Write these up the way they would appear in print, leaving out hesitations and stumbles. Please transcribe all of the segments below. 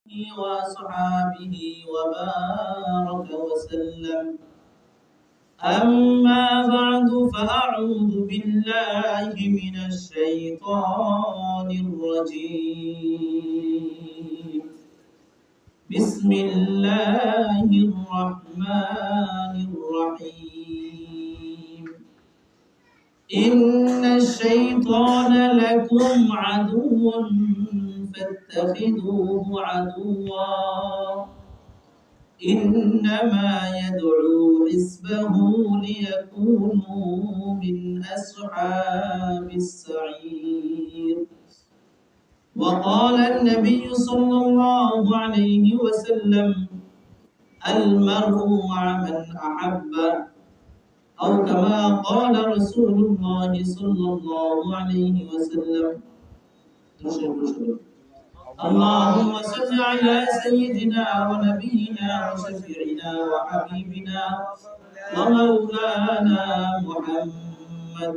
وأصحابه وبارك وسلم. أما بعد فأعوذ بالله من الشيطان الرجيم. بسم الله الرحمن الرحيم. إن الشيطان لكم عدو فاتخذوه عدوا إنما يدعو حزبه ليكونوا من أصحاب السعير. وقال النبي صلى الله عليه وسلم: المرء مع من أحب، أو كما قال رسول الله صلى الله عليه وسلم. اللهم صل على سيدنا ونبينا وشفيعنا وحبيبنا ومولانا محمد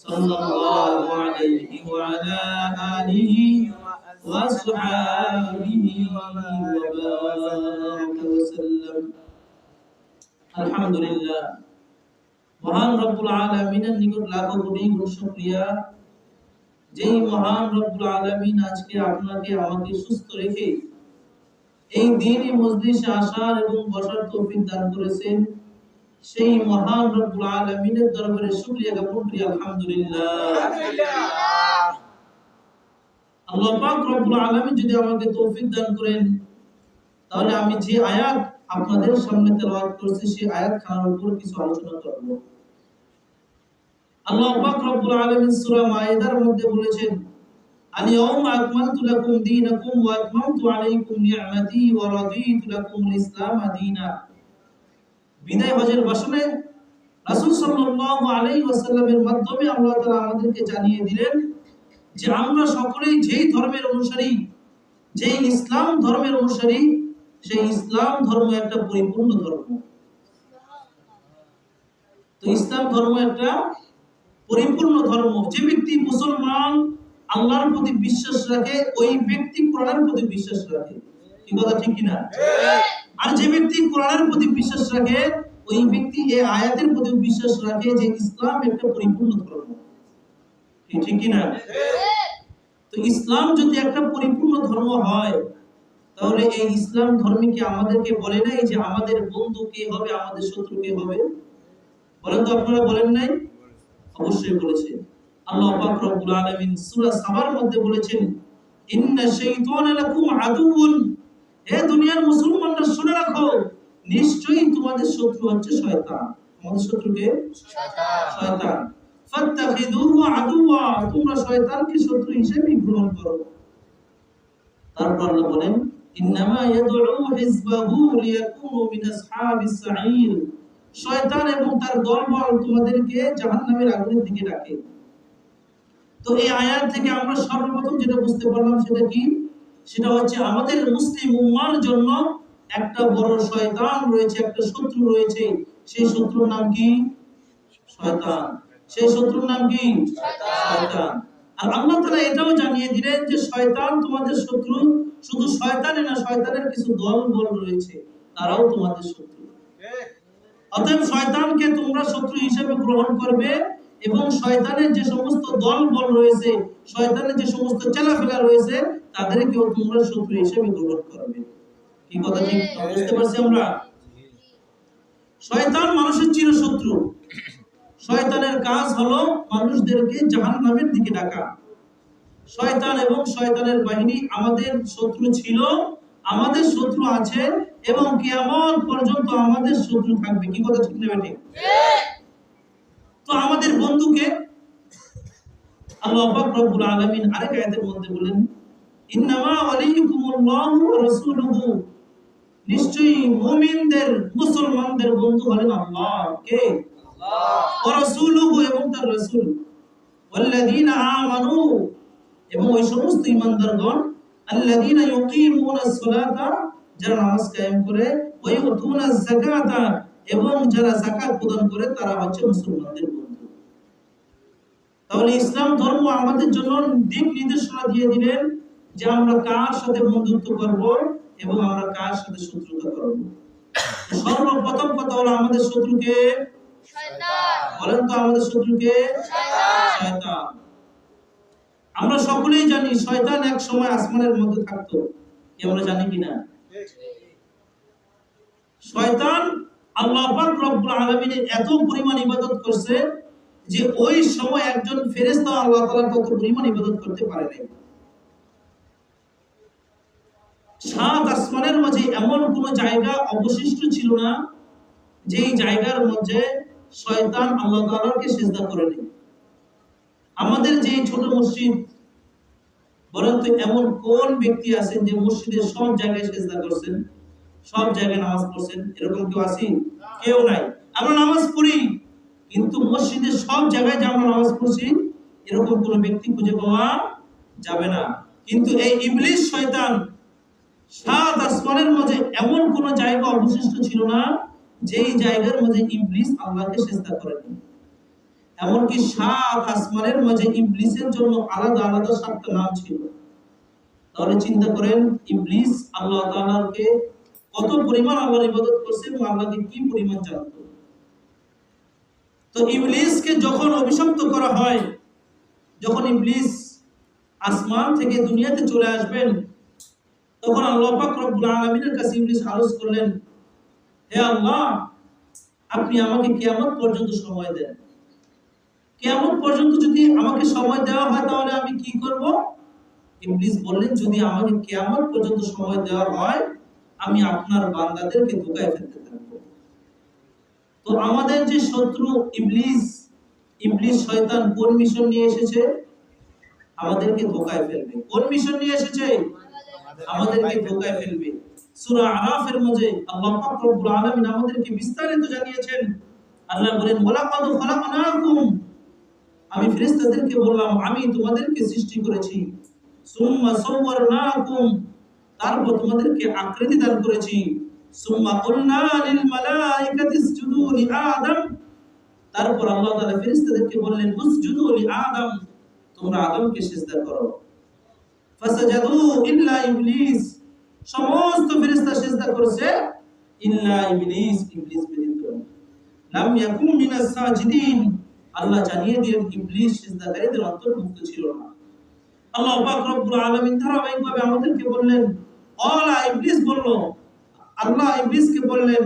صلى الله عليه وعلى آله وأصحابه وبارك وسلم. الحمد لله। মহান রব্বুল আলামিনের নিকট লাখো কোটি শুকরিয়া, যেই মহান রব্বুল আলামিন আজকে আপনাকে আমাকে সুস্থ রেখে এই দ্বীনি মজলিসে আসার এবং বসার তৌফিক দান করেছেন। সেই মহান রব্বুল আলামিনের দরবারে শুকরিয়া জ্ঞাপন করি আলহামদুলিল্লাহ। আল্লাহ পাক রব্বুল আলামিন যদি আমাকে তৌফিক দান করেন, তাহলে আমি যে আয়াত আপনাদের সামনে তেলাওয়াত করছি সেই আয়াত খানার উপর কিছু আলোচনা করব। আল্লাহ পাক রব্বুল আলামিন সূরা মাইদার মধ্যে বলেছেন, আল-ইয়াওমা আকমালতু লাকুম দীনাকুম ওয়া আতমামতু আলাইকুম নি'মাতি ওয়া রাদিতু লাকুমুল ইসলাম দীনা। বিদায় হজের ভাষণে রাসূল সাল্লাল্লাহু আলাইহি ওয়াসাল্লামের মাধ্যমে আল্লাহ তাআলা আমাদেরকে জানিয়ে দিলেন যে আমরা সকলেই যেই ধর্মের অনুসারী, যেই ইসলাম ধর্মের অনুসারী, সেই ইসলাম ধর্ম একটা পরিপূর্ণ ধর্ম। তো ইসলাম ধর্ম একটা পরিপূর্ণ ধর্ম। যে ব্যক্তি মুসলমান, আল্লাহর প্রতি বিশ্বাস রাখে, ওই ব্যক্তি কোরআনের প্রতি বিশ্বাস রাখে। কি কথা ঠিক কিনা? আর যে ব্যক্তি কোরআনের প্রতি বিশ্বাস রাখে, ওই ব্যক্তি এই আয়াতের প্রতি বিশ্বাস রাখে যে ইসলাম একটা পরিপূর্ণ ধর্ম। ঠিক কিনা? তো ইসলাম যদি একটা পরিপূর্ণ ধর্ম হয়, তাহলে এই ইসলাম ধর্মে কি আমাদেরকে বলে নাই যে আমাদের বন্ধু কে হবে, আমাদের শত্রু কে হবে? বলেন তো, আপনারা বলেন নাই? অবশ্যই বলেছে। আল্লাহ পাক রব্বুল আলামিন সূরা সাবার মধ্যে বলেছেন, ইন্না শাইতানা লাকুম আদুউন। হে দুনিয়ার মুসলমানরা শুনে রাখো, নিশ্চয়ই তোমাদের শত্রু হচ্ছে শয়তান। আমাদের শত্রু কে? শয়তান। ফাত্তাখিযুহু আদুওয়া, তোমরা শয়তানকে শত্রু হিসেবে গ্রহণ করো। তারপর আল্লাহ বলেন, ইন্নামা ইয়াদউ হিজবাহু লিয়াকুনু মিন আসহাবিস সাঈর। শয়তান এবং তার দলবল তোমাদেরকে জাহান্নামের আগুনের দিকে ডাকে। তো এই আয়াত থেকে আমরা সর্বপ্রথম যেটা বুঝতে পারলাম সেটা কি? সেটা হচ্ছে আমাদের মুসলিম উম্মার জন্য একটা বড় শয়তান রয়েছে, একটা শত্রু রয়েছে। সেই শত্রুর নাম কি? শয়তান। সেই শত্রুর নাম কি? শয়তান। আর আল্লাহ তাআলা এটাও জানিয়ে দিলেন যে শয়তান তোমাদের শত্রু। শুধু শয়তানই না, শয়তানের কিছু দলবল রয়েছে, তারাও তোমাদের শত্রু। অতএব শয়তানকে তোমরা শত্রু হিসেবে গ্রহণ করবে এবং শয়তানের যে সমস্ত দলবল রয়েছে, শয়তানের যে সমস্ত চেলাফেলা রয়েছে, তাদেরকেও তোমরা শত্রু হিসেবে গ্রহণ করবে। কি কথা ঠিক বুঝতে পারছি আমরা? শয়তান মানুষের চিরশত্রু। শয়তানের কাজ হলো মানুষদেরকে জাহান্নামের দিকে ডাকা। শয়তান এবং শয়তানের বাহিনী আমাদের শত্রু ছিল, আমাদের শত্রু আছে এবং কিয়ামত পর্যন্ত আমাদের শত্রু থাকবে। কি কথা ঠিক না বেঠিক? তো আমাদের বন্ধুকে আল্লাহ পাক রব্বুল আলামিন আরেক আয়াতের মধ্যে বলেন, ইন্নামা ওয়ালিয়ুকুমুল্লাহু ওয়া রাসূলুহু। নিশ্চয়ই মুমিনদের, মুসলমানদের বন্ধু হলেন আল্লাহ। কে? আল্লাহ। ওয়া রাসূলুহু, এবং তার রাসূল। ওয়াল্লাযীনা আমানু, এবং ওই সমস্ত ঈমানদারগণ, আল্লাযীনা ইউকিমুনাস সালাতা, যারা নামাজ কায়েম করে, ওয়া ইউতুনাজ যাকাতা, এবং যারা যাকাত প্রদান করে, তারা হচ্ছে মুসলমানদের বন্ধু। তাহলে ইসলাম ধর্ম আমাদের জন্য দিক নির্দেশনা দিয়ে দিলেন যে আমরা কার সাথে বন্ধুত্ব করব এবং আমরা কার সাথে শত্রুতা করব। সর্বপ্রথম কথা হলো আমাদের শত্রুকে শয়তান। বলেন তো আমাদের শত্রুকে শয়তান। শয়তান। আমরা সকলেই জানি শয়তান এক সময় আসমানের মধ্যে থাকতো, কি আমরা জানি কিনা? শয়তান আল্লাহ পাক রব্বুল আলামিনের এত পরিমাণ ইবাদত করছে যে ওই সময় একজন ফেরেশতা আল্লাহ তাআলার তত পরিমাণ ইবাদত করতে পারে নাই। সাত আসমানের মাঝে এমন কোন জায়গা অবশিষ্ট ছিল না যেই জায়গার মধ্যে শয়তান আল্লাহ তাআলাকে সিজদা করেনি। আমাদের যে ছোট মসজিদ, বলেন তো এমন কোন ব্যক্তি আছেন যে মসজিদের সব জায়গায় সিজদা করছেন, সব জায়গায় নামাজ পড়ছেন? এরকম কেউ আছে? কেউ নাই। আমরা নামাজ পড়ি কিন্তু মসজিদের সব জায়গায় যে আমরা নামাজ পড়ছি এরকম কোন ব্যক্তি খুঁজে পাওয়া যাবে না। কিন্তু এই ইবলিস শয়তান সাত আসমানের মাঝে এমন কোন জায়গা অবশিষ্ট ছিল না যেই জায়গার মধ্যে ইবলিস আল্লাহকে সিজদা করেনি। এমনকি সাত আসমানের মাঝে ইবলিসের জন্য আলাদা আলাদা সাতটা নাম ছিল। তাহলে চিন্তা করেন ইবলিস আল্লাহ তাআলাকে কত পরিমাণ আল্লাহর ইবাদত করছে এবং আল্লাহকে কি পরিমাণ জানতো। তো ইবলিসকে যখন অভিশপ্ত করা হয়, যখন ইবলিস আসমান থেকে দুনিয়াতে চলে আসবেন, তখন আল্লাহ পাক রব্বুল আলামিনের কাছে ইবলিস আরজ করলেন, হে আল্লাহ, আপনি আমাকে কিয়ামত পর্যন্ত সময় দেন। কিয়ামত পর্যন্ত যদি আমাকে সময় দেওয়া হয় তাহলে আমি কি করব? ইবলিস বললেন, যদি আমাকে কিয়ামত পর্যন্ত সময় দেওয়া হয় আমি আপনার বান্দাদেরকে ধোঁকায় ফেলতে থাকব। তো আমাদের যে শত্রু ইবলিস, ইবলিস শয়তান কোন মিশন নিয়ে এসেছে? আমাদেরকে ধোঁকায় ফেলবে। কোন মিশন নিয়ে এসেছে? আমাদেরকে ধোঁকায় ফেলবে। সূরা আরাফের মধ্যে আল্লাহ পাক রব্বুল আলামিন আমাদেরকে বিস্তারিত জানিয়েছেন। আল্লাহ বলেন, ওয়ালাকাদ খালাকনাকুম, আমি ফেরেশতাদেরকে বললাম আমি তোমাদেরকে সৃষ্টি করেছি। সুম্মা সাওয়ারনাকুম, তারপর তোমাদেরকে আকৃতি দান করেছি। সুম্মা কুলনা লিল মালাইকাতি ইসজুদু লি আদম, তারপর আল্লাহ তাআলা ফেরেশতাদেরকে বললেন উসজুদু লি আদম, তোমরা আদমকে সিজদা করো। ফাসাজাদু ইল্লা ইবলিস, সমস্ত ফেরেশতা সিজদা করেছে ইল্লা ইবলিস, ইবলিস ব্যতীত। লাম ইয়াকুম মিনাস সাজিদিন, আল্লাহ জানিয়ে দিলেন ইবলিস সিজদাকারীদের অন্তর্ভুক্ত ছিল না। আল্লাহ পাক রব্বুল আলামিন ধারাবাহিকভাবে আমাদেরকে বললেন, আলা ইবলিস বলল, আল্লাহ ইবলিসকে বললেন,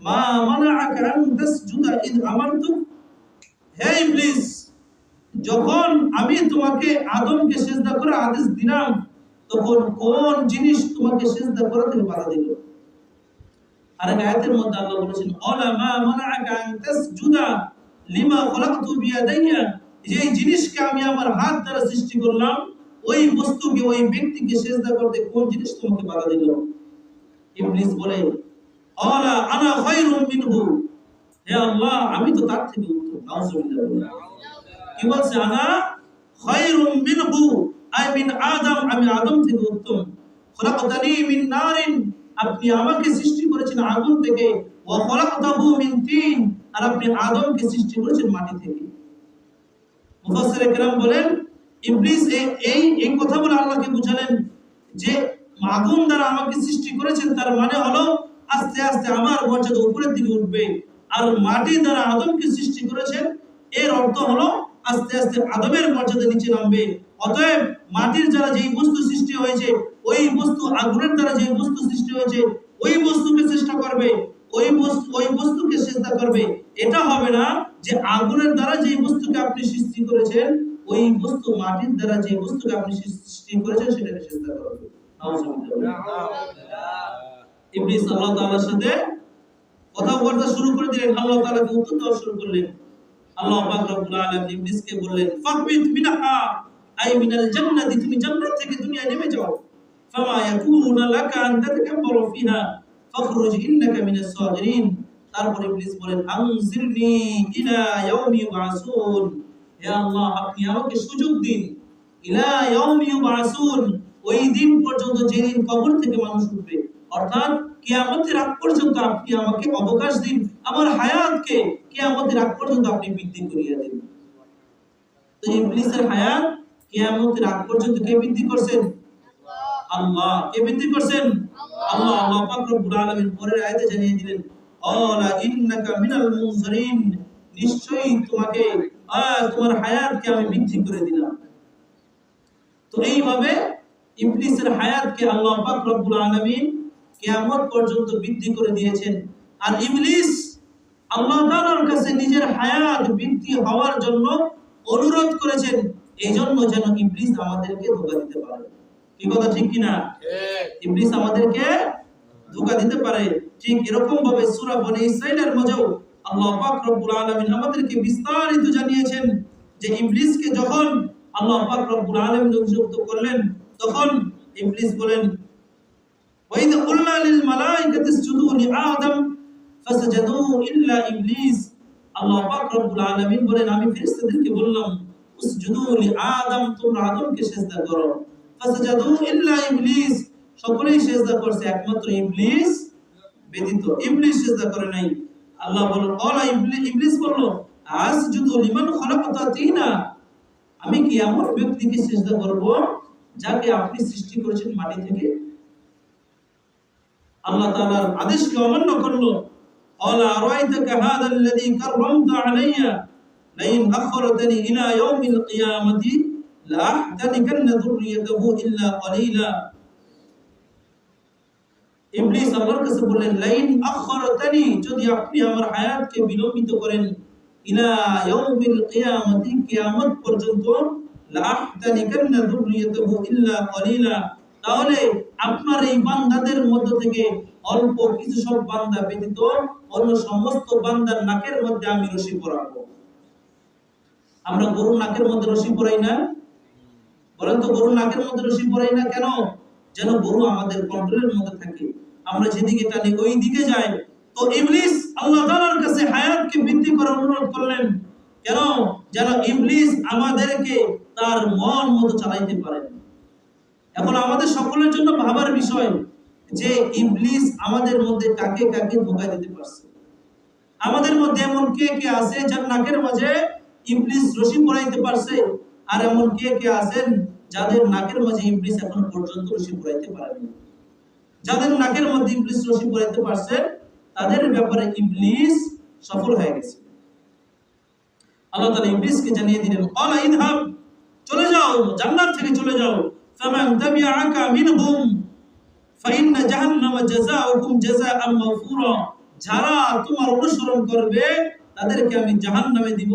মা মানাআকা আন তাসজুদা ইয আমারতুক, হে ইবলিস, যখন আমি তোমাকে আদমকে সিজদা করার আদেশ দিলাম তখন কোন জিনিস তোমাকে সিজদা করা থেকে বাধা দিল? আর এক আয়াতের মধ্যে আল্লাহ বলেছেন, আলা মা মানাআকা আন তাসজুদা লিমা খলাকতু বিয়াদাইয়া, যে জিনিসকে আমি আমার হাত দ্বারা সৃষ্টি করলাম ওই বস্তুকে, ওই ব্যক্তিকে সিজদা করতে কোন জিনিস তোমাকে বাধা দিল? ইবলিস বলে, আলা আনা খায়রুম মিনহু, হে আল্লাহ, আমি তো তার থেকে উত্তম। নাউযুবিল্লাহ। কি বলছে? আনা খায়রুম মিনহু, আই মিন আদম, আমি আদম থেকে উত্তম। খলাকতানি মিন নারিন, আপনি আমাকে সৃষ্টি করেছেন আগুন থেকে। ওয়া খলাকতাহু মিন তিন, আর আপনি আদমকে সৃষ্টি করেছেন মাটি থেকে। মুফাসসির ইকরাম বলেন, ইবলিস এই কথা বলে আল্লাহকে বুঝালেন যে আগুন দ্বারা আমাকে সৃষ্টি করেছেন, তার মানে হলো আস্তে আস্তে আমার মর্যাদা উপরের দিকে উঠবে। আর মাটি দ্বারা আদমকে সৃষ্টি করেছেন, এর অর্থ হলো আস্তে আস্তে আদমের মর্যাদা নিচে নামবে। অতএব মাটির দ্বারা যেই বস্তু সৃষ্টি হয়েছে, ওই বস্তু আগুনের দ্বারা যে বস্তু সৃষ্টি হয়েছে, ওই বস্তুকে চেষ্টা করবে, ওই বস্তুকে সিজদা করবে। এটা হবে না যে আগুনের দ্বারা যে বস্তুকে আপনি সৃষ্টি করেছেন ওই বস্তু মাটির দ্বারা যে বস্তুকে আপনি সৃষ্টি করেছেন সেটাকে সিজদা করবে। নাউযুবিল্লাহ। ইবলিস আল্লাহ তাআলার সাথে কথাবার্তা শুরু করে দিলেন, আল্লাহ তাআলাকে উত্তর দেওয়া শুরু করলেন। আল্লাহ পাক রব্বুল আলামিন ইবলিসকে বললেন, ফাহবিত মিনহা, আই মিনাল জান্নাতি, তুমি জান্নাত থেকে দুনিয়ায় নেমে যাও। ফামা ইয়াকুনু লাকা আন তাতাকাব্বারা ফিহা ফাখরুজ ইন্নাকা মিনাস সাগিরিন। তারপর ইবলিস বলেন, আনজিরনি ইলা ইয়াউমি ইউবআসুন, হে আল্লাহ, আপনি আমাকে সুযোগ দিন, ইলা ইয়াউমি ইউবআসুন, ওই দিন পর্যন্ত যেদিন কবর থেকে মানুষ উঠবে, অর্থাৎ কিয়ামতের আগ পর্যন্ত আপনি আমাকে অবকাশ দিন, আমার হায়াতকে কিয়ামতের আগ পর্যন্ত আপনি বৃদ্ধি করিয়ে দিন। তো ইবলিসের হায়াত কিয়ামতের আগ পর্যন্ত কে বৃদ্ধি করছেন? আল্লাহ। কে বৃদ্ধি করছেন? আল্লাহ। আল্লাহ পাক রব্বুল আলামিন পরের আয়াতে জানিয়ে দিলেন, আলা ইন্নাকা মিনাল মুনজারিন, নিশ্চয়ই তোমাকে তোমার হায়াতকে আমি বৃদ্ধি করে দিলাম। তো এইভাবে ইবলিসের হায়াতকে আল্লাহ পাক রব্বুল আলামিন কিয়ামত পর্যন্ত বৃদ্ধি করে দিয়েছেন। আর ইবলিস আল্লাহ তাআলার কাছে নিজের হায়াত বৃদ্ধি হওয়ার জন্য অনুরোধ করেছেন, এইজন্য যেন ইবলিস আমাদেরকে ধোঁকা দিতে পারে। কি কথা ঠিক কিনা? ইবলিস আমাদেরকে ধোঁকা দিতে পারে। ঠিক এরকম ভাবে সূরা বনী ইসরাঈলের মধ্যেও আল্লাহ পাক রব্বুল আলামিন আমাদেরকে বিস্তারিত জানিয়েছেন যে ইবলিসকে যখন আল্লাহ পাক রব্বুল আলামিন অভিযুক্ত করলেন, তখন ইবলিস বলেন, ওয়াইদ কুলনা লিল মালাইকাতি ইসজুদু লিআদম ফাসাজাদু ইল্লা ইবলিস। আল্লাহ পাক রব্বুল আলামিন বলেন, আমি ফেরেশতাদেরকে বললাম উসজুদু লিআদম, তোমরা আদমকে সিজদা করো। ফাসাজাদু ইল্লা ইবলিস, সকলেই সিজদা করছে একমাত্র ইবলিস ব্যতীত। ইবলিস সিজদা করে নাই। আল্লাহ বলেন, ওলা ইবলিস বলল, আসজুদু লিমান খলাকতা তিনা, আমি কি এমন ব্যক্তিকে সিজদা করব যাকে আপনি সৃষ্টি করেছেন মাটি থেকে? আল্লাহ তাআলার আদেশকে অমান্য করলো। ওলা আরাইতাকা হাদাল্লাযী কাররামতা আলাইয়া লাইন আখরতনি ইলা ইয়াউমিল কিয়ামাতি লা আহতানিকান্না যুররিয়াতাহু ইল্লা কলিলা। ইবলিস আল্লাহর কাছে বললেন, লাইন আখরতনি, যদি আপনি আমার হায়াতকে বিলম্বিত করেন, ইলা ইয়াউমিল কিয়ামাতি, কিয়ামত পর্যন্ত, লা আহতানিকান্না যুররিয়াতাহু ইল্লা কলিলা, তাহলে আপনার এই বান্দাদের মধ্য থেকে অল্প কিছু সব বান্দা ব্যতীত অন্য সমস্ত বান্দার নাকের মধ্যে আমি রশি পরাবো। আমরা গরুর নাকের মধ্যে রশি পরাই না? বলেন তো, গরুর নাকের মধ্যে রশি পরাই না কেন? যেন গরু আমাদের কন্ট্রোলের মধ্যে থাকে, আমরা যেদিকে টানি ওই দিকে যাই। তো ইবলিস আল্লাহ তাআলার কাছে হায়াতকে বৃদ্ধি করার অনুরোধ করলেন, কেন? যেন ইবলিস আমাদেরকে তার মন মতো চালাইতে পারেন। এখন আমাদের সকলের জন্য ভাবার বিষয় যে ইবলিস আমাদের মধ্যে কাকে কাকে ধোঁকা দিতে পারছে। আমাদের মধ্যে এমন কে কে আছে যার নাকের মাঝে ইবলিস রশি পরাইতে পারছে, আর এমন কে কে আছেন যাদের নাকের মাঝে ইবলিস এখন পর্যন্ত রশি পরাইতে পারেনি। যাদের নাকের মধ্যে ইবলিস রশি পরাইতে পারছে তাদের ব্যাপারে ইবলিস সফল হয়ে গেছে। আল্লাহ তাআলা ইবলিসকে জানিয়ে দিলেন, ক্বালা ইযহাব, চলে যাও, জান্নাত থেকে চলে যাও। ফামান তাবিআকা মিনহুম ফাইন্না জাহান্নামা জাযাউকুম জাযাআন মাগফুরা, যারা তোমার অনুসরণ করবে তাদেরকে আমি জাহান্নামে দিব,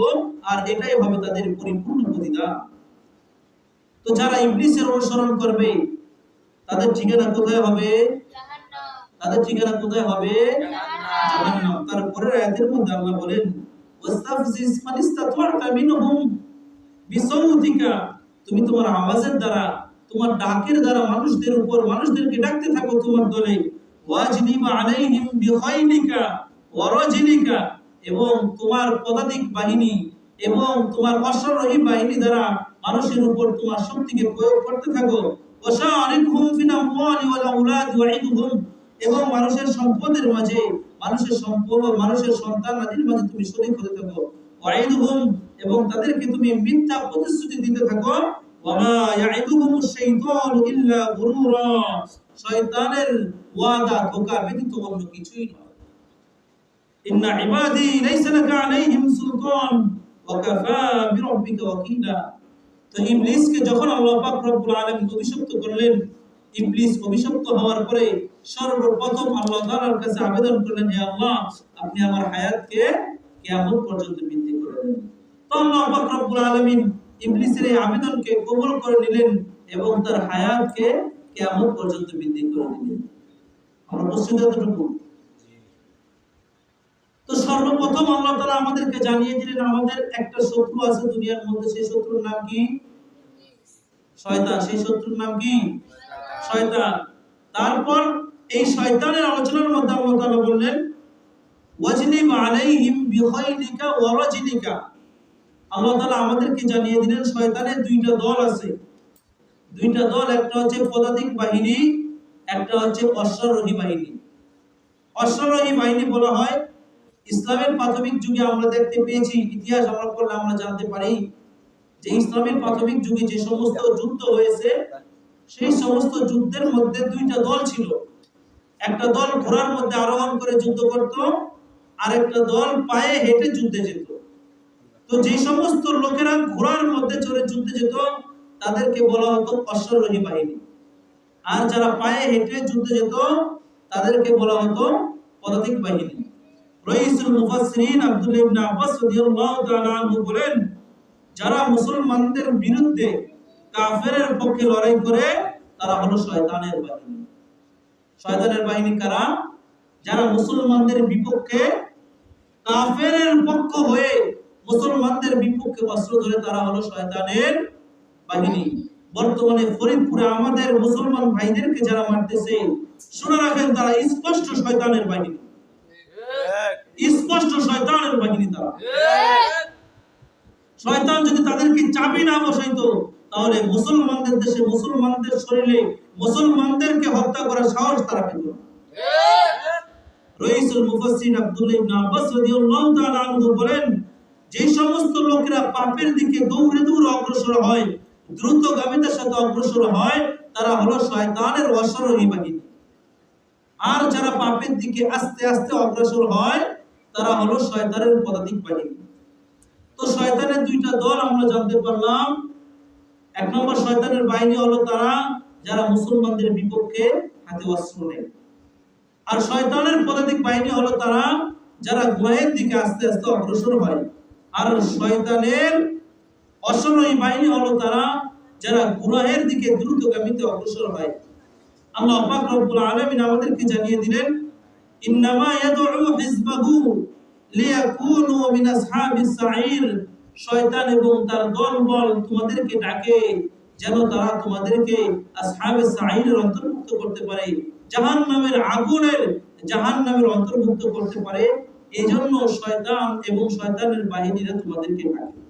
আর এটাই হবে তাদের পরিপূর্ণ প্রতিদান। তো যারা ইবলিসের অনুসরণ করবে তাদের ঠিকানা কোথায় হবে? জাহান্নাম। তাদের ঠিকানা কোথায় হবে? জাহান্নাম। তারপরে আয়াতের মধ্যে আল্লাহ বলেন, ওয়াস্তাফজিজ মান ইসতাতা'তা মিনহুম বিসাউতিকা, তুমি তোমার আওয়াজের দ্বারা, তোমার ডাকের দ্বারা মানুষদেরকে ডাকতে থাকো তোমার দলে। ওয়াজলিব আলাইহিম বিখাইলিকা ওয়া রাজলিকা, এবং তোমার পদাতিক বাহিনী এবং তোমার অশ্বারোহী বাহিনী দ্বারা মানুষের উপর তোমার শক্তিকে প্রয়োগ করতে থাকো। ওয়াশারিকহুম ফিল আমওয়ালি ওয়াল আওলাদি ওয়াইদহুম, এবং মানুষের সম্পদের মাঝে, মানুষের সন্তানাদির মাঝে তুমি শরীক হতে থাকো। ওয়াইদহুম, এবং তাদেরকে তুমি মিথ্যা প্রতিশ্রুতি দিতে থাকো। ওয়ামা ইয়াইদুহুমুশ শাইতানু ইল্লা গুরুরা, শয়তানের ওয়াদা ধোঁকা ব্যতীত অন্য কিছুই নয়। ইন্না ইবাদি লাইসা লাকা আলাইহিম সুলতান ওয়া কাফা বিরাব্বিকা ওয়াকিলা। তো ইবলিসকে যখন আল্লাহ পাক রব্বুল আলামিন অভিশপ্ত করলেন, ইবলিস অভিশপ্ত হওয়ার পরে সর্বপ্রথম আল্লাহ তাআলার কাছে আবেদন করলেন, হে আল্লাহ, আপনি আমার হায়াতকে কিয়ামত পর্যন্ত বৃদ্ধি করে দেন। তো আল্লাহ পাক রব্বুল আলামিন ইবলিসের এই আবেদনকে কবুল করে নিলেন এবং তার হায়াতকে কিয়ামত পর্যন্ত বৃদ্ধি করে দিলেন। আমরা বুঝতে যতটুকু। তো সর্বপ্রথম আল্লাহ তাআলা আমাদেরকে জানিয়ে দিলেন আমাদের একটা শত্রু আছে দুনিয়ার মধ্যে, সেই শত্রুর নাম কি? শয়তান। সেই শত্রুর নাম কি? শয়তান। তারপর এই শয়তানের আলোচনার মধ্যে আল্লাহ তাআলা বললেন, ওয়াজলিব আলাইহিম বিখাইলিকা ওয়া রাজলিকা। আল্লাহ তাআলা আমাদেরকে জানিয়ে দিলেন শয়তানের দুইটা দল আছে। দুইটা দল, একটা হচ্ছে পদাতিক বাহিনী, একটা হচ্ছে অশ্বারোহী বাহিনী। অশ্বারোহী বাহিনী বলা হয়, ইসলামের প্রাথমিক যুগে আমরা দেখতে পেয়েছি, ইতিহাস আমরা পড়লে আমরা জানতে পারি যে ইসলামের প্রাথমিক যুগে যে সমস্ত যুদ্ধ হয়েছে সেই সমস্ত যুদ্ধের মধ্যে দুইটা দল ছিল। একটা দল ঘোড়ার মধ্যে আরোহণ করে যুদ্ধ করত, আর একটা দল পায়ে হেঁটে যুদ্ধে যেত। তো যে সমস্ত লোকেরা ঘোড়ার মধ্যে চড়ে যুদ্ধে যেত তাদেরকে বলা হতো অশ্বারোহী বাহিনী, আর যারা পায়ে হেঁটে যুদ্ধে যেত তাদেরকে বলা হতো পদাতিক বাহিনী। রাইসুল মুফাসসিরিন আব্দুল্লাহ ইবনে আব্বাস রাদিয়াল্লাহু তাআলা আনহু বলেন, যারা মুসলমানদের বিরুদ্ধে কাফেরের পক্ষে লড়াই করে তারা হলো শয়তানের বাহিনী। শয়তানের বাহিনী কারা? যারা মুসলমানদের বিপক্ষে, কাফেরের পক্ষ হয়ে মুসলমানদের বিপক্ষে অস্ত্র ধরে তারা হলো শয়তানের বাহিনী। বর্তমানে ফরিদপুরে আমাদের মুসলমান ভাইদেরকে যারা মারতেছে, শুনে রাখেন তারা স্পষ্ট শয়তানের বাহিনী, স্পষ্ট শয়তানের বাহিনী তারা। শয়তান যদি তাদেরকে চাবি না বসাইতো তাহলে মুসলমানদের দেশে, মুসলমানদের শরীরে মুসলমানদেরকে হত্যা করার সাহস তারা পেত না। রাইসুল মুফাসসিরিন আব্দুল্লাহ ইবনে আব্বাস রাদিয়াল্লাহু তাআলা আনহু বলেন, যে সমস্ত লোকেরা পাপের দিকে দৌড়ে দৌড়ে অগ্রসর হয়, দ্রুতগামিতার সাথে অগ্রসর হয়, তারা হলো শয়তানের অশ্বারোহী বাহিনী। আর যারা পাপের দিকে আস্তে আস্তে অগ্রসর হয় তারা হলো শয়তানের পদাতিক বাহিনী। তো শয়তানের দুইটা দল আমরা জানতে পারলাম। এক নম্বর শয়তানের বাহিনী হলো তারা যারা মুসলমানদের বিপক্ষে হাতে অস্ত্র নেয়, আর শয়তানের পদাতিক বাহিনী হলো তারা যারা গুনাহের দিকে আস্তে আস্তে অগ্রসর হয়। আর শয়তানের অশ্বারোহী বাহিনী হলো তারা যারা গুনাহের দিকে দ্রুতগামীতে অগ্রসর হয়। আল্লাহ পাক রব্বুল আলামিন আমাদেরকে জানিয়ে দিলেন, ইন্নামা ইয়াদউ হিজবাহু লিয়াকুনু মিন আসহাবিস সাঈর। শয়তান এবং তার দলবল তোমাদেরকে ডাকে যেন তারা তোমাদেরকে আসহাবিস সাঈরের অন্তর্ভুক্ত করতে পারে, জাহান্নামের আগুনের, জাহান্নামের অন্তর্ভুক্ত করতে পারে। এজন্য শয়তান এবং শয়তানের বাহিনীরা তোমাদেরকে ডাকে।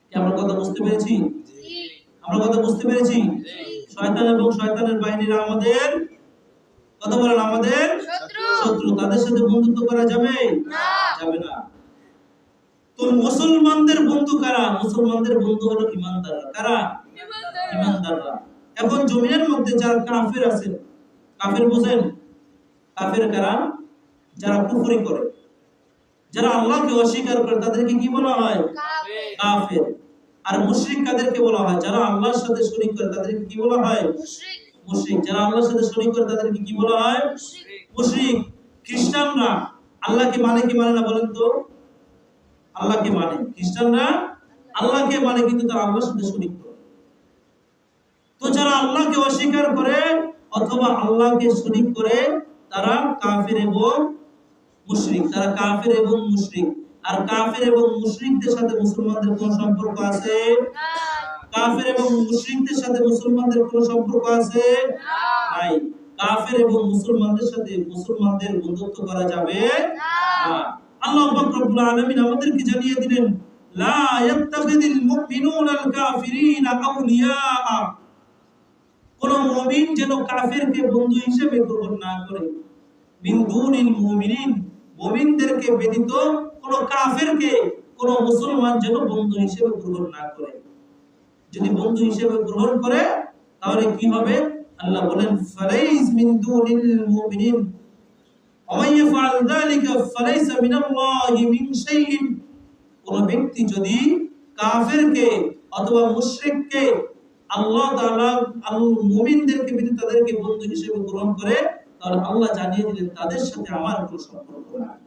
কি আমরা কথা বুঝতে পেরেছি? জি, আমরা কথা বুঝতে পেরেছি। শয়তান এবং শয়তানের বাহিনীরা আমাদের, কথা বলেন, আমাদের শত্রু। তাদের সাথে বন্ধুত্ব করা যাবে না, যাবে না। তো মুসলমানদের বন্ধু কারা? মুসলমানদের বন্ধু হলো ঈমানদাররা। কারা? ঈমানদাররা। এখন জমিনের মধ্যে যারা কাফের আছে, কাফের বুঝেন? কাফের কারা? যারা কুফরি করে, যারা আল্লাহকে অস্বীকার করে তাদেরকে কি বলা হয়? কাফের। আর মুশরিক কাদেরকে বলা হয়? যারা আল্লাহর সাথে শরীক করে তাদেরকে কি বলা হয়? মুশরিক। মুশরিক। যারা আল্লাহর সাথে শরীক করে তাদেরকে কি বলা হয়? মুশরিক। খ্রিস্টানরা আল্লাহকে মানে কি মানে না বলেন তো? আল্লাহকে মানে। খ্রিস্টানরা আল্লাহকে মানে, কিন্তু তারা আল্লাহর সাথে শরীক করে। তো যারা আল্লাহকে অস্বীকার করে অথবা আল্লাহকে শরীক করে তারা কাফের এবং মুশরিক। তারা কাফের এবং মুশরিক। আর কাফের এবং মুশরিকদের সাথে মুসলমানদের কোন সম্পর্ক আছে? কাফের এবং মুশরিকদের সাথে মুসলমানদের কোন সম্পর্ক আছে? নাই। কাফের এবং মুসলমানদের সাথে মুসলমানদের বন্ধুত্ব করা যাবে না। আল্লাহ পাক রব্বুল আলামিন আমাদেরকে জানিয়ে দিলেন, লা ইয়াত্তাখিদিল মুমিনুনাল কাফিরিনা আউলিয়া। কোন মুমিন যেন কাফেরকে বন্ধু হিসেবে গ্রহণ না করে। মিন দুনিল মুমিনিন, মুমিনদেরকে ব্যতীত কোন কাফেরকে কোন মুসলমান যেন বন্ধু হিসেবে গ্রহণ না করে। যদি বন্ধু হিসেবে গ্রহণ করে তাহলে কি হবে? আল্লাহ বলেন, ফালাইস মিন দুনিল মুমিনিন ওয়া মান ইয়াফআল যালিকা ফালাইসা মিনাল্লাহি মিন শাইইন। কোন ব্যক্তি যদি কাফেরকে অথবা মুশরিককে আল্লাহ তাআলা মুমিনদেরকে ব্যতীত তাদেরকে বন্ধু হিসেবে গ্রহণ করে তাহলে আল্লাহ জানিয়ে দিলেন তাদের সাথে আমার কোনো সম্পর্ক নাই।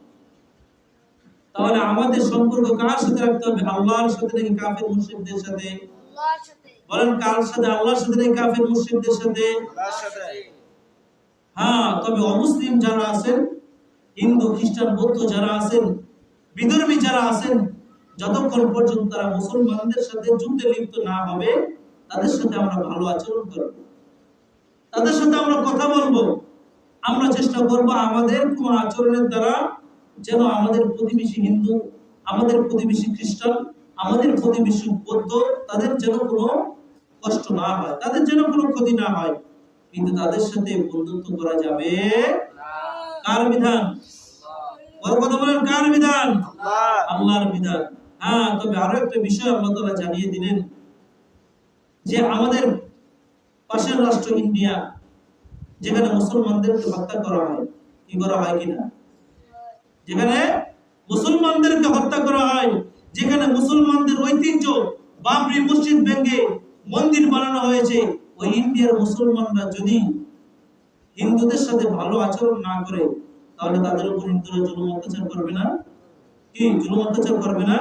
তাহলে আমাদের সম্পর্ক কার সাথে রাখতে হবে? আল্লাহর সাথে নাকি কাফের মুশরিকদের সাথে? আল্লাহর সাথে। বলেন, কার সাথে? আল্লাহর সাথে নাকি কাফের মুশরিকদের সাথে? আল্লাহর সাথে। হ্যাঁ, তবে অমুসলিম যারা আছেন, হিন্দু খ্রিস্টান বৌদ্ধ যারা আছেন, বিধর্মী যারা আছেন, যতক্ষণ পর্যন্ত তারা মুসলমানদের সাথে যুদ্ধে লিপ্ত না হবে তাদের সাথে আমরা ভালো আচরণ করব, তাদের সাথে আমরা কথা বলবো। আমরা চেষ্টা করব আমাদের কোন আচরণের দ্বারা যেন আমাদের প্রতিবেশী হিন্দু, আমাদের প্রতিবেশী খ্রিস্টান, আমাদের প্রতিবেশী বৌদ্ধ, তাদের যেন কোনো কষ্ট না হয়, তাদের যেন কোনো ক্ষতি না হয়। কিন্তু তাদের সাথে বন্ধুত্ব করা যাবে না। কার বিধান? কথা বলেন, কার বিধান? আল্লাহর বিধান। হ্যাঁ, তবে আরো একটা বিষয় আল্লাহ তাআলা জানিয়ে দিলেন যে আমাদের পাশের রাষ্ট্র ইন্ডিয়া, যেখানে মুসলমানদেরকে হত্যা করা হয়, কি করা হয় কিনা, যেখানে মুসলমানদেরকে হত্যা করা হয়, যেখানে মুসলমানদের ঐতিহ্য বাবরি মসজিদ ভেঙে মন্দির বানানো হয়েছে, ওই ইন্ডিয়ার মুসলমানরা যদি হিন্দুদের সাথে ভালো আচরণ না করে, তাহলে তাদের উপর হিন্দুরা জুলুম অত্যাচার করবে না? কি জুলুম অত্যাচার করবে না?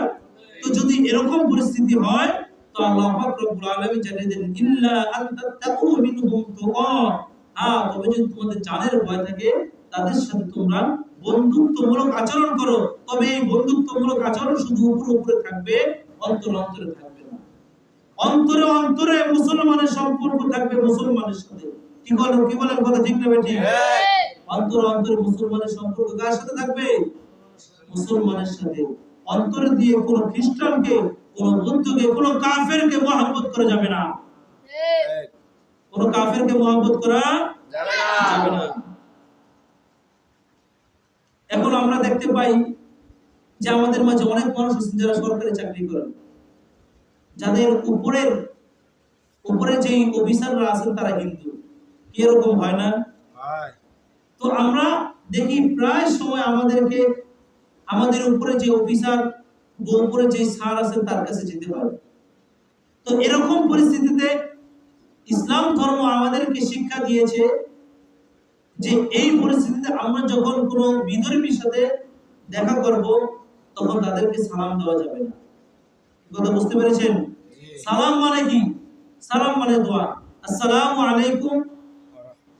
তো যদি এরকম পরিস্থিতি হয়, তো আল্লাহ পাক রব্বুল আলামিন জানিয়ে দেন, ইল্লা আন তাত্তাকু মিনহুম তুকা, তবে যদি তোমাদের জানের ভয় থাকে, তাদের সাথে তোমরা বন্ধুত্বমূলক আচরণ করো। তবে এই বন্ধুত্বমূলক আচরণ শুধু উপরে উপরে থাকবে, অন্তরে অন্তরে থাকবে না। অন্তরে অন্তরে মুসলমানের সম্পর্ক থাকবে মুসলমানের সাথে। কি বলেন কথা ঠিক না বেঠিক? অন্তরে অন্তরে মুসলমানের সম্পর্ক কার সাথে থাকবে? মুসলমানের সাথে। অন্তরে দিয়ে কোন খ্রিস্টানকে, কোন বৌদ্ধকে, কোন কাফেরকে মহব্বত করা যাবে না। কোন কাফেরকে মহব্বত করা যাবে না। এখন আমরা দেখতে পাই যে আমাদের মাঝে অনেক মানুষ আছেন যারা সরকারি চাকরি করেন, যাদের উপরে যে অফিসাররা আছেন তারা হিন্দু। কি এরকম হয় না? তো আমরা দেখি প্রায় সময় আমাদের উপরে যে অফিসার, উপরে যে স্যার আছেন তার কাছে যেতে হয়। তো এরকম পরিস্থিতিতে ইসলাম ধর্ম আমাদেরকে শিক্ষা দিয়েছে যে এই পরিস্থিতিতে আমরা যখন কোনো বিধর্মীর সাথে দেখা করব, তখন তাদেরকে সালাম দেওয়া যাবে না। কথা বুঝতে পেরেছেন? সালাম মানে কি? সালাম মানে দোয়া। আসসালামু আলাইকুম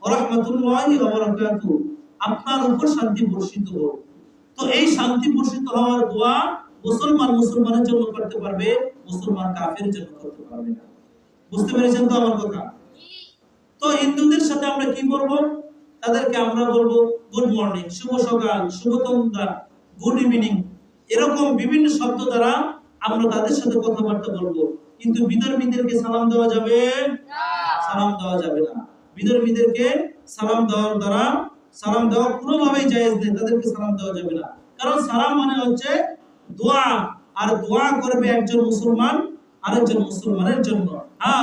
ওয়া রাহমাতুল্লাহি ওয়া বারাকাতুহু, আপনার উপর শান্তি বর্ষিত হোক। তো এই শান্তি বর্ষিত হওয়ার দোয়া মুসলমানের জন্য করতে পারবে, মুসলমান কাফেরের জন্য করতে পারবে না। বুঝতে পেরেছেন তো আমার কথা? তো হিন্দুদের সাথে আমরা কি করব? তাদেরকে আমরা বলবো গুড মর্নিং, শুভ সকাল, শুভ সন্ধ্যা, গুড ইভিনিং, এরকম বিভিন্ন শব্দ দ্বারা আমরা তাদের সাথে কথাবার্তা বলবো। কিন্তু বিধর্মীদেরকে সালাম দেওয়া যাবে না, সালাম দেওয়া যাবে না। বিধর্মীদেরকে সালাম দেওয়া কোনোভাবেই জায়েজ নেই, তাদেরকে সালাম দেওয়া যাবে না। কারণ সালাম মানে হচ্ছে দোয়া, আর দোয়া করবে একজন মুসলমান আরেকজন মুসলমানের জন্য।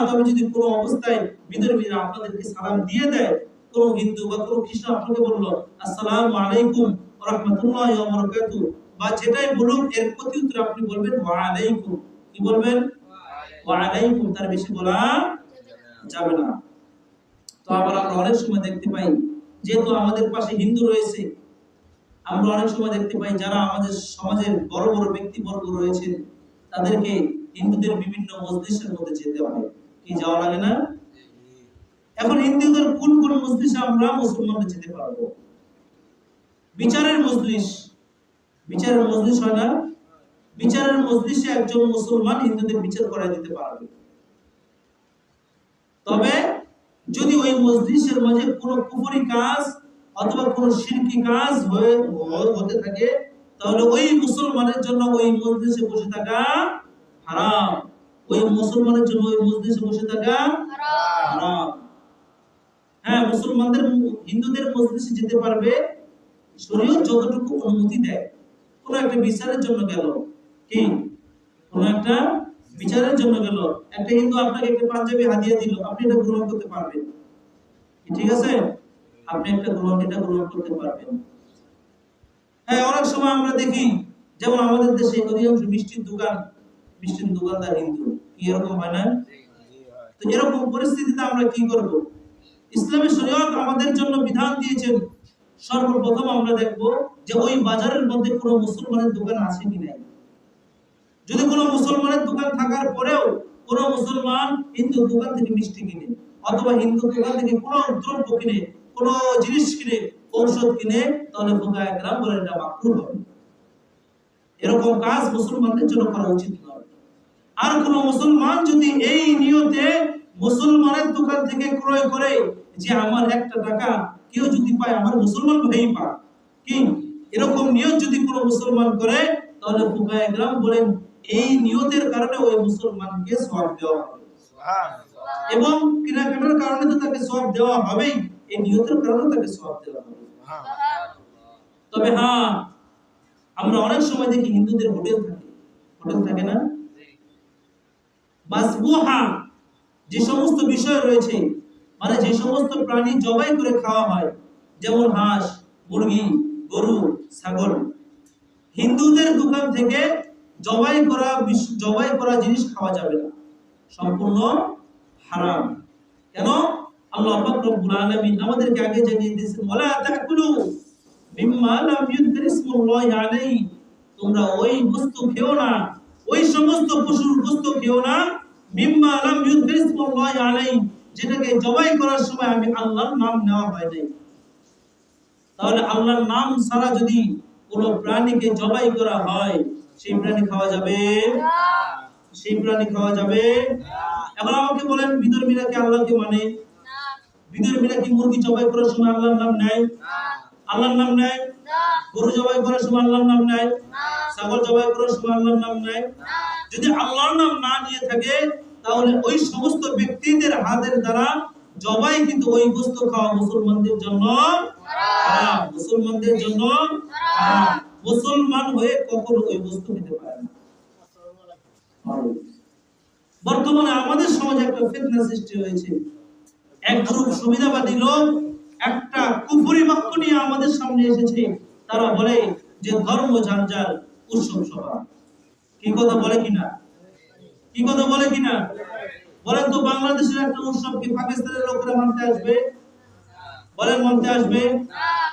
তবে যদি কোনো অবস্থায় বিধর্মীরা আপনাদেরকে সালাম দিয়ে দেয়, কোন হিন্দু বা কোন খ্রিস্টান আপনাকে বললো আসসালামু আলাইকুম ওয়া রাহমাতুল্লাহি ওয়া বারাকাতুহু, বা যেটাই বলুক এর প্রতি উত্তরে আপনি বলবেন ওয়া আলাইকুম। কি বলবেন? ওয়া আলাইকুম, তার বেশি বলা যাবে না। তো আবার আমরা অনেক সময় দেখতে পাই, যেহেতু আমাদের পাশে হিন্দু রয়েছে, আমরা অনেক সময় দেখতে পাই যারা আমাদের সমাজের বড় বড় ব্যক্তিবর্গ রয়েছে, তাদেরকে হিন্দুদের বিভিন্ন মজলিসের মধ্যে যেতে হয়। কি যাওয়া লাগে না? এখন হিন্দুদের কোন কোন মজলিসে আমরা মুসলমানরা যেতে পারবো? বিচারের মজলিস হয় না? বিচারের মজলিসে একজন মুসলমান হিন্দুদের বিচার করাই দিতে পারবে। তবে যদি ওই মজলিসের মাঝে কোনো কুফরি কাজ অথবা কোনো শিরকি কাজ হতে থাকে, তাহলে ওই মুসলমানের জন্য ওই মজলিসে বসে থাকা হারাম। ওই মুসলমানের জন্য ওই মজলিসে বসে থাকা হারাম। হিন্দুদের মজলিসে যেতে পারবে শরীয়ত যতটুকু অনুমতি দেয়। কোন একটা বিচারের জন্য গেল, একটা হিন্দু আপনাকে একটা পাঞ্জাবি হাদিয়া দিল, আপনি এটা গ্রহণ করতে পারবেন? ঠিক আছে, আপনি এটা গ্রহণ করতে পারবেন। অনেক সময় আমরা দেখি, যেমন আমাদের দেশে অধিকাংশ মিষ্টির দোকানদার হিন্দু। কি এরকম হয় না? তো এরকম পরিস্থিতিতে আমরা কি করব? ইসলামী শরীয়ত আমাদের জন্য বিধান দিয়েছেন, সর্বপ্রথম আমরা দেখব যে ওই বাজারের মধ্যে কোনো মুসলমানের দোকান আছে কি নাই। যদি কোনো মুসলমানের দোকান থাকার পরেও কোনো মুসলমান হিন্দু দোকান থেকে মিষ্টি কিনে অথবা হিন্দু দোকান থেকে কোনো দ্রব্য কিনে, কোনো জিনিস কিনে, ঔষধ কিনে, তাহলে ফুকায়ে কেরাম বলেন এটা মাকরুহ হবে। এরকম কাজ মুসলমানদের জন্য করা উচিত নয়। আর কোনো মুসলমান যদি এই নিয়তে মুসলমানের দোকান থেকে ক্রয় করে যে আমার একটা টাকা কেউ যদি পায় আমার মুসলমান ভাই পায়, এরকম নিয়ত যদি কোনো মুসলমান করে, তাহলে ফুকায়ে কেরাম বলেন এই নিয়তের কারণে ওই মুসলমানকে সওয়াব দেওয়া হবে। এবং কেনাকাটার কারণে তো তাকে সওয়াব দেওয়া হবেই, এই নিয়তের কারণে তাকে সওয়াব দেওয়া হবে। তবে আমরা অনেক সময় দেখি হিন্দুদের হোটেল থাকে না? মাসবুহা যে সমস্ত বিষয় রয়েছে, মানে যে সমস্ত প্রাণী জবাই করে খাওয়া হয়, যেমন হাঁস, মুরগি, গরু, ছাগল, হিন্দুদের দোকান থেকে জবাই করা জিনিস খাওয়া যাবে না, সম্পূর্ণ হারাম। কেন? আল্লাহ পাক রব্বুল আলামিন আমাদেরকে আগে জানিয়ে দিয়েছেন, ওয়ালা তাকুলু মিম্মা লাম ইউযকার ইসমুল্লাহি আলাইহি, তোমরা ওই বস্তু খেও না, ওই সমস্ত পশুর বস্তু খেও না, মিম্মা লাম ইউযকার ইসমুল্লাহি আলাইহি, যেটাকে জবাই করার সময় আমি আল্লাহর নাম নেওয়া হয় নাই। তাহলে আল্লাহর নাম ছাড়া যদি কোনো প্রাণীকে জবাই করা হয়, সেই প্রাণী খাওয়া যাবে না, সেই প্রাণী খাওয়া যাবে না। এখন আমাকে বলেন, বিধর্মীরা কি আল্লাহকে মানে? না। বিধর্মীরা কি মুরগি জবাই করার সময় আল্লাহর নাম নেয়? না। আল্লাহর নাম নেয়? না। গরু জবাই করার সময় আল্লাহর নাম নেয়? না। ছাগল জবাই করার সময় আল্লাহর নাম নেয়? না। যদি আল্লাহর নাম না নিয়ে থাকে, তাহলে ওই সমস্ত ব্যক্তিদের হাতের দ্বারা জবাই কিন্তু ওই বস্তু খাওয়া মুসলমানদের জন্য হারাম, মুসলমানদের জন্য হারাম। মুসলমান হয়ে কখনো ওই বস্তু খেতে পারে না। বর্তমানে আমাদের সমাজে একটা ফিতনা সৃষ্টি হয়েছে। এক গ্রুপ সুবিধাবাদী লোক একটা কুফরি বাক্য নিয়ে আমাদের সামনে এসেছে। তারা বলে যে ধর্ম ঝঞ্ঝার উৎসব সভা। কি কথা বলে কিনা? কি কথা বলে কিনা? বলেন তো, বাংলাদেশের একটা উৎসব কি পাকিস্তানের লোকেরা মানতে আসবে? বলেন, মানতে আসবে?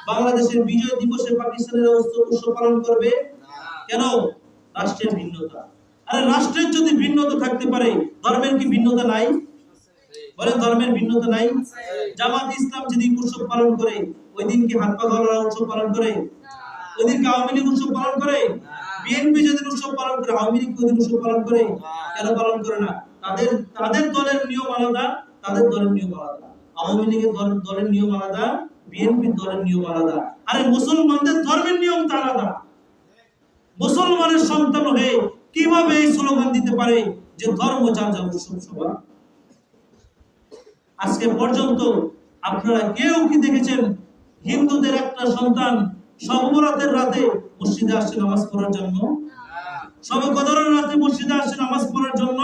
বাংলাদেশের বিজয় দিবসে পাকিস্তানের উৎসব পালন করবে? কেন? রাষ্ট্রের ভিন্নতা। আরে রাষ্ট্রের যদি ভিন্নতা থাকতে পারে, ধর্মের কি ভিন্নতা নাই? বলেন, ধর্মের ভিন্নতা নাই? জামাত ইসলাম যদি উৎসব পালন করে, ওই দিন কি হাত পা ধরা উৎসব পালন করে? ওই দিন কি আওয়ামী লীগ উৎসব পালন করে? বিএনপি যদি উৎসব পালন করে, আওয়ামী লীগ ওই দিন উৎসব পালন করে? কেন পালন করে না? তাদের দলের নিয়ম আলাদা, তাদের দলের নিয়ম আলাদা। আওয়ামী লীগের দলের নিয়ম আলাদা, বিএনপির দলের নিয়ম আলাদা। আরে মুসলমানদের ধর্মের নিয়ম তো আলাদা। মুসলমানের সন্তান হয়ে কিভাবে এই স্লোগান দিতে পারে যে ধর্ম ঝঞ্ঝা উৎসব সভা? আজকে পর্যন্ত আপনারা কেউ কি দেখেছেন হিন্দুদের একটা সন্তান শবে বরাতের রাতে মসজিদে আসছে নামাজ পড়ার জন্য? শবে কদরের রাতে মসজিদে আসছে নামাজ পড়ার জন্য?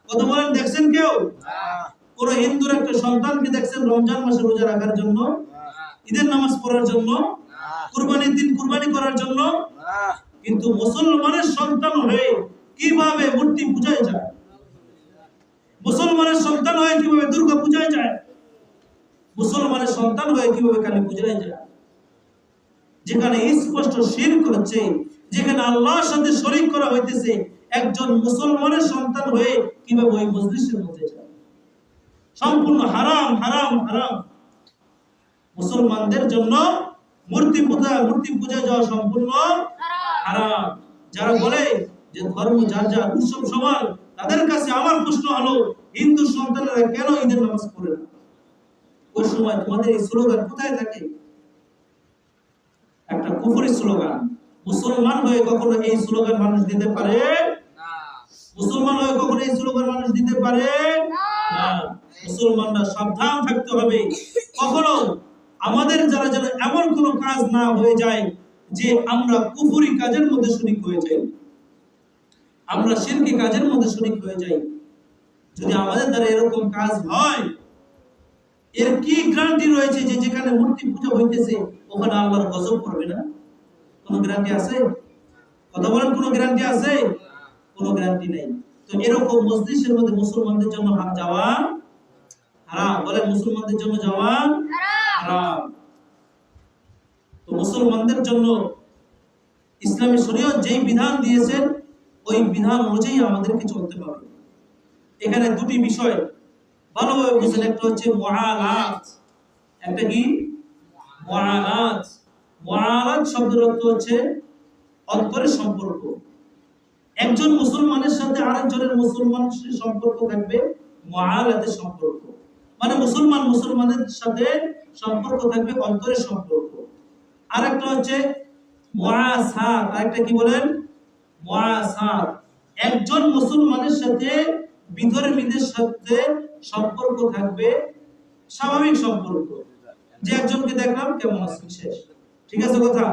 কথা বলেন, দেখছেন কেউ? কোন হিন্দুর একটা সন্তানকে দেখছেন রমজান মাসে রোজা রাখার জন্য, ঈদের নামাজ পড়ার জন্য, কুরবানির দিন কুরবানি করার জন্য? কিন্তু মুসলমানের সন্তান হয়ে কিভাবে মূর্তি পূজায় যায়? মুসলমানের সন্তান হয়ে কিভাবে দুর্গা পূজায় যায়? মুসলমানের সন্তান হয়ে কিভাবে কালী পূজায় যায়? যেখানে স্পষ্ট শিরক হচ্ছে, যেখানে আল্লাহর সাথে শরীক করা হইতেছে, একজন মুসলমানের সন্তান হয়ে কিভাবে ওই মজলিসের মধ্যে যায়? সম্পূর্ণ হারাম, হারাম, হারাম। মুসলমানদের জন্য মূর্তি পূজা যাওয়া সম্পূর্ণ হারাম। যারা বলে যে ধর্ম যার যার, উৎসব সবার, তাদের কাছে আমার প্রশ্ন হলো, হিন্দু সন্তানেরা কেন ঈদের নামাজ পড়ে না? ওই সময় তোমাদের এই স্লোগান কোথায় থাকে? একটা কুফরি স্লোগান। মুসলমান হয়ে কখনো এই স্লোগান মানুষ দিতে পারে না। মুসলমান হয়ে কখনো এই স্লোগান মানুষ দিতে পারে না। মুসলমানরা সাবধান থাকতে হবে, কখনো আমাদের যারা যেন এমন কোনো কাজ না হয়ে যায় যে আমরা কুফরি কাজের মধ্যে শরীক হয়ে যাই, আমরা শিরকি কাজের মধ্যে শরীক হয়ে যাই। যদি আমাদের দ্বারা এরকম কাজ হয়, এর কি গ্যারান্টি রয়েছে যে যেখানে মূর্তি পূজা হইতেছে ওখানে আল্লাহর গজব পড়বে না? কোনো গ্যারান্টি আছে? কথা বলেন, কোনো গ্যারান্টি আছে? কোনো গ্যারান্টি নেই। তো এরকম মজলিসের মধ্যে মুসলমানদের জন্য যাওয়া হারাম। বলেন, মুসলমানদের জন্য যাওয়া হারাম। তো মুসলমানদের জন্য ইসলামী শরীয়ত যেই বিধান দিয়েছেন, ওই বিধান অনুযায়ী আমাদেরকে চলতে হবে। এখানে দুটি বিষয় ভালোভাবে বুঝেন। একটা হচ্ছে মুআলাত। একটা কি? মুআলাত। মুআলাত শব্দের অর্থ হচ্ছে অন্তরের সম্পর্ক। একজন মুসলমানের সাথে আরেকজনের মুসলমানের সম্পর্ক থাকবে মুআলাতের সম্পর্ক, মানে মুসলমানের সাথে সম্পর্ক থাকবে অন্তরের সম্পর্ক। আরেকটা হচ্ছে মুআসাত। আরেকটা কি বলেন? মুআসাত। একজন মুসলমানের সাথে বিধর্মীদের সাথে সম্পর্ক থাকবে স্বাভাবিক সম্পর্ক, যে একজনকে দেখলাম কেমন আছেন শেষ, ঠিক আছে কথা,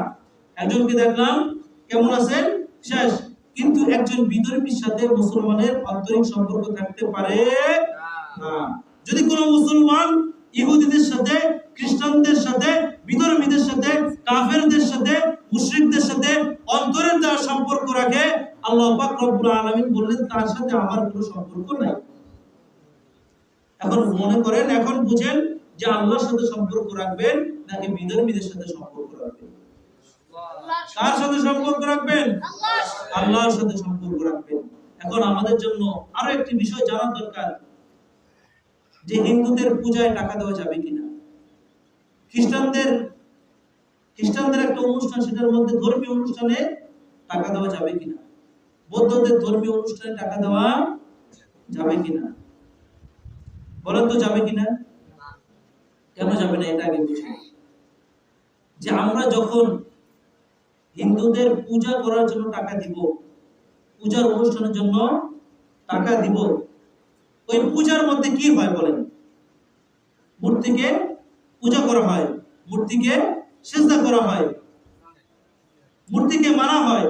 একজনকে দেখলাম কেমন আছেন শেষ। কিন্তু একজন বিধর্মীর সাথে মুসলমানের আন্তরিক সম্পর্ক থাকতে পারে না। যদি কোনো মুসলমান ইহুদিদের সাথে, খ্রিস্টানদের সাথে, বিধর্মীদের সাথে, কাফেরদের সাথে, মুশরিকদের সাথে অন্তরের দ্বারা সম্পর্ক রাখে, আল্লাহ পাক রব্বুল আলামিন বললেন তার সাথে আমার কোনো সম্পর্ক নাই। এখন মনে করেন, এখন বুঝেন যে আল্লাহর সাথে সম্পর্ক রাখবেন নাকি বিধর্মীদের সাথে সম্পর্ক রাখবেন? কার সাথে সম্পর্ক রাখবেন? আল্লাহর সাথে সম্পর্ক রাখবেন। এখন আমাদের জন্য আরো একটি বিষয় জানা দরকার যে হিন্দুদের পূজায় টাকা দেওয়া যাবে কিনা। খ্রিস্টানদের একটা অনুষ্ঠান, সেটার মধ্যে ধর্মীয় অনুষ্ঠানে টাকা দেওয়া যাবে কিনা। বৌদ্ধদের ধর্মীয় অনুষ্ঠানে টাকা দেওয়া যাবে কিনা? বলেন তো যাবে কিনা? কেন যাবে না এটা আগে বুঝুন। যে আমরা যখন হিন্দুদের পূজা করার জন্য টাকা দিব, পূজার অনুষ্ঠানের জন্য টাকা দিব, ওই পূজার মধ্যে কি হয় বলেন? মূর্তিকে পূজা করা হয়, মূর্তিকে সিজদা করা হয়, মূর্তিকে মানা হয়।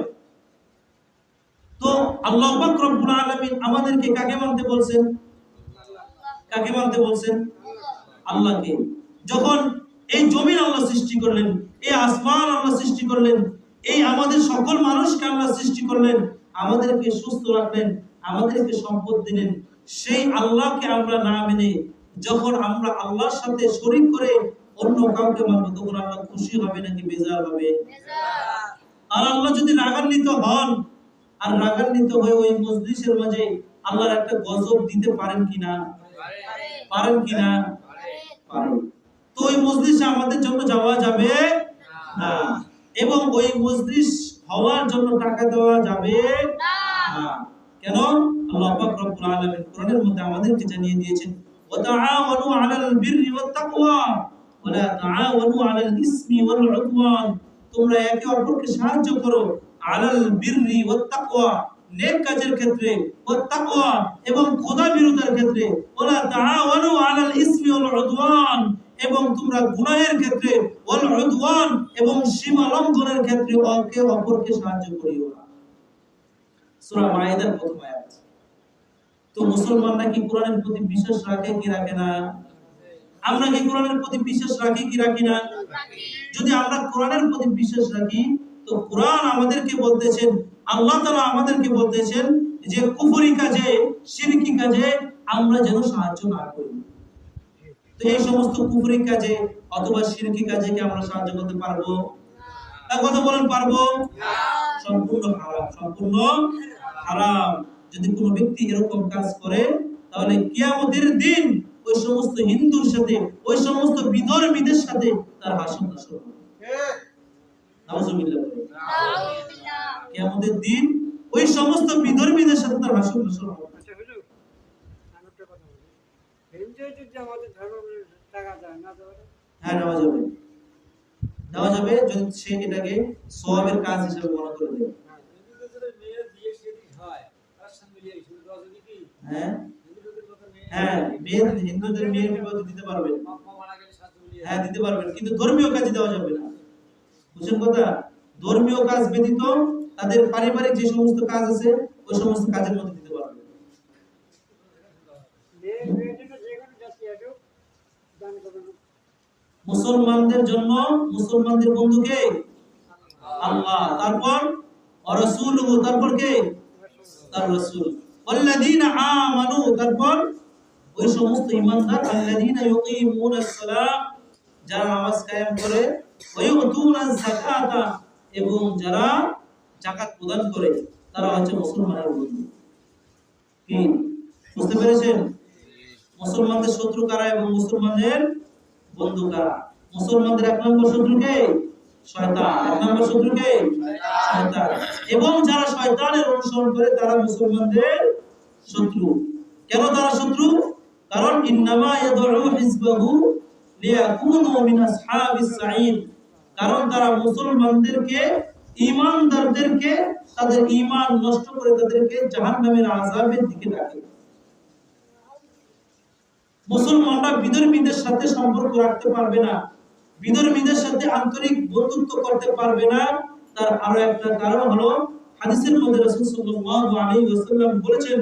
তো আল্লাহ পাক রব্বুল আলামিন আমাদেরকে কাকে মানতে বলছেন? কাকে মানতে বলছেন? আল্লাহকে। যখন এই জমিন আল্লাহ সৃষ্টি করলেন, এই আসমান আল্লাহ সৃষ্টি করলেন, এই আমাদের সকল মানুষকে আল্লাহ সৃষ্টি করলেন, আমাদেরকে সুস্থ রাখলেন, আমাদেরকে সম্পদ দিলেন, সেই আল্লাহকে আমরা না মেনে যখন আমরা আল্লাহর সাথে শরীক করে অন্য কাউকে মানবো, তখন আল্লাহ খুশি হবে নাকি বেজার হবে? আর আল্লাহ যদি রাগান্বিত হন, আর রাগান্বিত হয়ে ওই মজলিসের মাঝে আল্লাহর একটা গজব দিতে পারেন কিনা? পারেন কিনা? পারেন। তো ওই মজলিসে আমাদের জন্য যাওয়া যাবে না, এবং ওই মজলিস হওয়ার জন্য টাকা দেওয়া যাবে না। কেন? আল্লাহ পাক রব্বুল আলামিন কোরআনের মধ্যে আমাদেরকে জানিয়ে দিয়েছেন, ওয়া তাআওয়ানু আলাল বিররি ওয়াত তাকওয়া ওয়া লা তাআওয়ানু আলাল ইসমি ওয়াল উদওয়ান। তোমরা একে অপরকে সাহায্য করো আলাল বিররি ওয়াত তাকওয়া, নেক কাজের ক্ষেত্রে, ওয়াত তাকওয়া এবং খোদা বিরোধের ক্ষেত্রে, ওয়া লা তাআওয়ানু আলাল ইসমি ওয়াল উদওয়ান এবং তোমরা গুনাহের ক্ষেত্রে, ওয়াল উদওয়ান এবং সীমা লঙ্ঘনের ক্ষেত্রে একে অপরকে সাহায্য করিও না। সূরা মাইদার প্রথম আয়াত। তো মুসলমানরা কি কোরআনের প্রতি বিশ্বাস রাখে কি রাখে না? আমরা কি কোরআনের প্রতি বিশ্বাস রাখি কি রাখি না? যদি আমরা কোরআনের প্রতি বিশ্বাস রাখি, তো কোরআন আমাদেরকে বলতেছেন, আল্লাহ তাআলা আমাদেরকে বলতেছেন যে কুফরি কাজে, শিরকি কাজে আমরা যেন সাহায্য না করি। তো এই সমস্ত কুফরি কাজে অথবা শিরকি কাজে কি আমরা সাহায্য করতে পারবো? তার কথা বলেন, পারবো? সম্পূর্ণ হারাম, সম্পূর্ণ হারাম। যদি কোনো ব্যক্তি এরকম কাজ করে, তাহলে কিয়ামতের দিন ওই সমস্ত হিন্দুর সাথে, ওই সমস্ত বিধর্মীদের সাথে তার হাসর নাসর হবে। নাউজুবিল্লাহ। কিয়ামতের দিন ওই সমস্ত বিধর্মীদের সাথে তার হাসর নাসর হবে। আচ্ছা হুজুর, আমি একটা কথা বলি, হিন্দু যদি আমাদের ধর্মের টাকা দেয় না দেওয়া? হ্যাঁ, দেওয়া যাবে, দেওয়া যাবে যদি সে এটাকে সওয়াবের কাজ হিসেবে মনে করে দেয়। হ্যাঁ হ্যাঁ, হিন্দুদের মেয়ের বিবাহ দিতে পারবেন, হ্যাঁ দিতে পারবেন, কিন্তু ধর্মীয় কাজে দেওয়া যাবে না। বুঝছেন কথা? ধর্মীয় কাজ ব্যতীত তাদের পারিবারিক যে সমস্ত কাজ আছে, ওই সমস্ত কাজের মধ্যে দিতে পারবেন। মুসলমানদের জন্য মুসলমানদের বন্ধুকে আল্লাহ, তারপর রাসূলুহু, তারপর কে? তার রাসূল। ওয়াল্লাযীনা আমানু, তারপর ওই সমস্ত ঈমানদার, আল্লাযীনা ইউকিমুনাস সালাহ, যারা নামাজ কায়েম করে, ওয়া ইউতুনাজ যাকাতা, এবং যারা যাকাত প্রদান করে, তারা হচ্ছে মুসলমানের বন্ধু। কি বুঝতে পেরেছেন? মুসলমানদের শত্রু কারা এবং মুসলমানদের বন্ধু কারা? মুসলমানদের এক নম্বর শত্রু কে? শয়তান। এক নম্বর শত্রু কে? শয়তান। এবং যারা শয়তানের অনুসরণ করে তারা মুসলমানদের শত্রু। কেন তারা শত্রু? কারণ ইন্নামা ইয়াদউ হিজবাহু লিয়াকুনু মিন আসহাবিস সাঈদ, কারণ তারা মুসলমানদেরকে, ঈমানদারদেরকে তাদের ঈমান নষ্ট করে তাদেরকে জাহান্নামের আযাবের দিকে ডাকে। মুসলমানরা বিধর্মীদের সাথে সম্পর্ক রাখতে পারবে না, বিধর্মীদের সাথে আন্তরিক বন্ধুত্ব করতে পারবে না। তার আরো একটা কারণ হলো, হাদিসের মধ্যে রাসূল সাল্লাল্লাহু আলাইহি ওয়াসাল্লাম বলেছেন,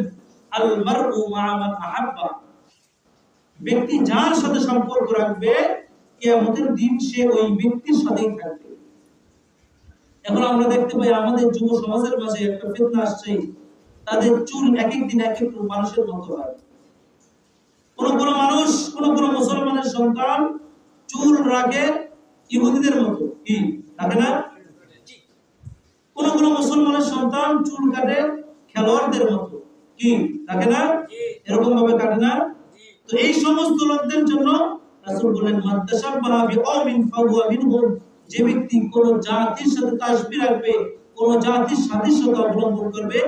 আল মারউ মা মান আহাব্বা, ব্যক্তি যার সাথে সম্পর্ক রাখবে কিয়ামতের দিন সে ওই ব্যক্তির সাথেই থাকবে। এখন আমরা দেখতে পাই আমাদের যুব সমাজের মাঝে একটা ফিতনা আসছে, তাদের চুল এক এক দিন এক এক মানুষের মতো হয়। কোন কোন মানুষ, কোন কোন মুসলমানের সন্তান চুল রাখে ইহুদিদের মতো, কি রাখে না? কোন কোন মুসলমানের সন্তান চুল কাটে খেলোয়াড়দের মতো, কি রাখে না? এরকম ভাবে কাটে না? তো এই সমস্ত লোকদের জন্য রাসূল বলেন মান তাশাব্বাহা বিকওমিন ফাহুয়া মিনহুম, যে ব্যক্তি কোন জাতির সাথে তাসবিহ রাখবে, কোন জাতির সাদৃশ্যতা অবলম্বন করবে,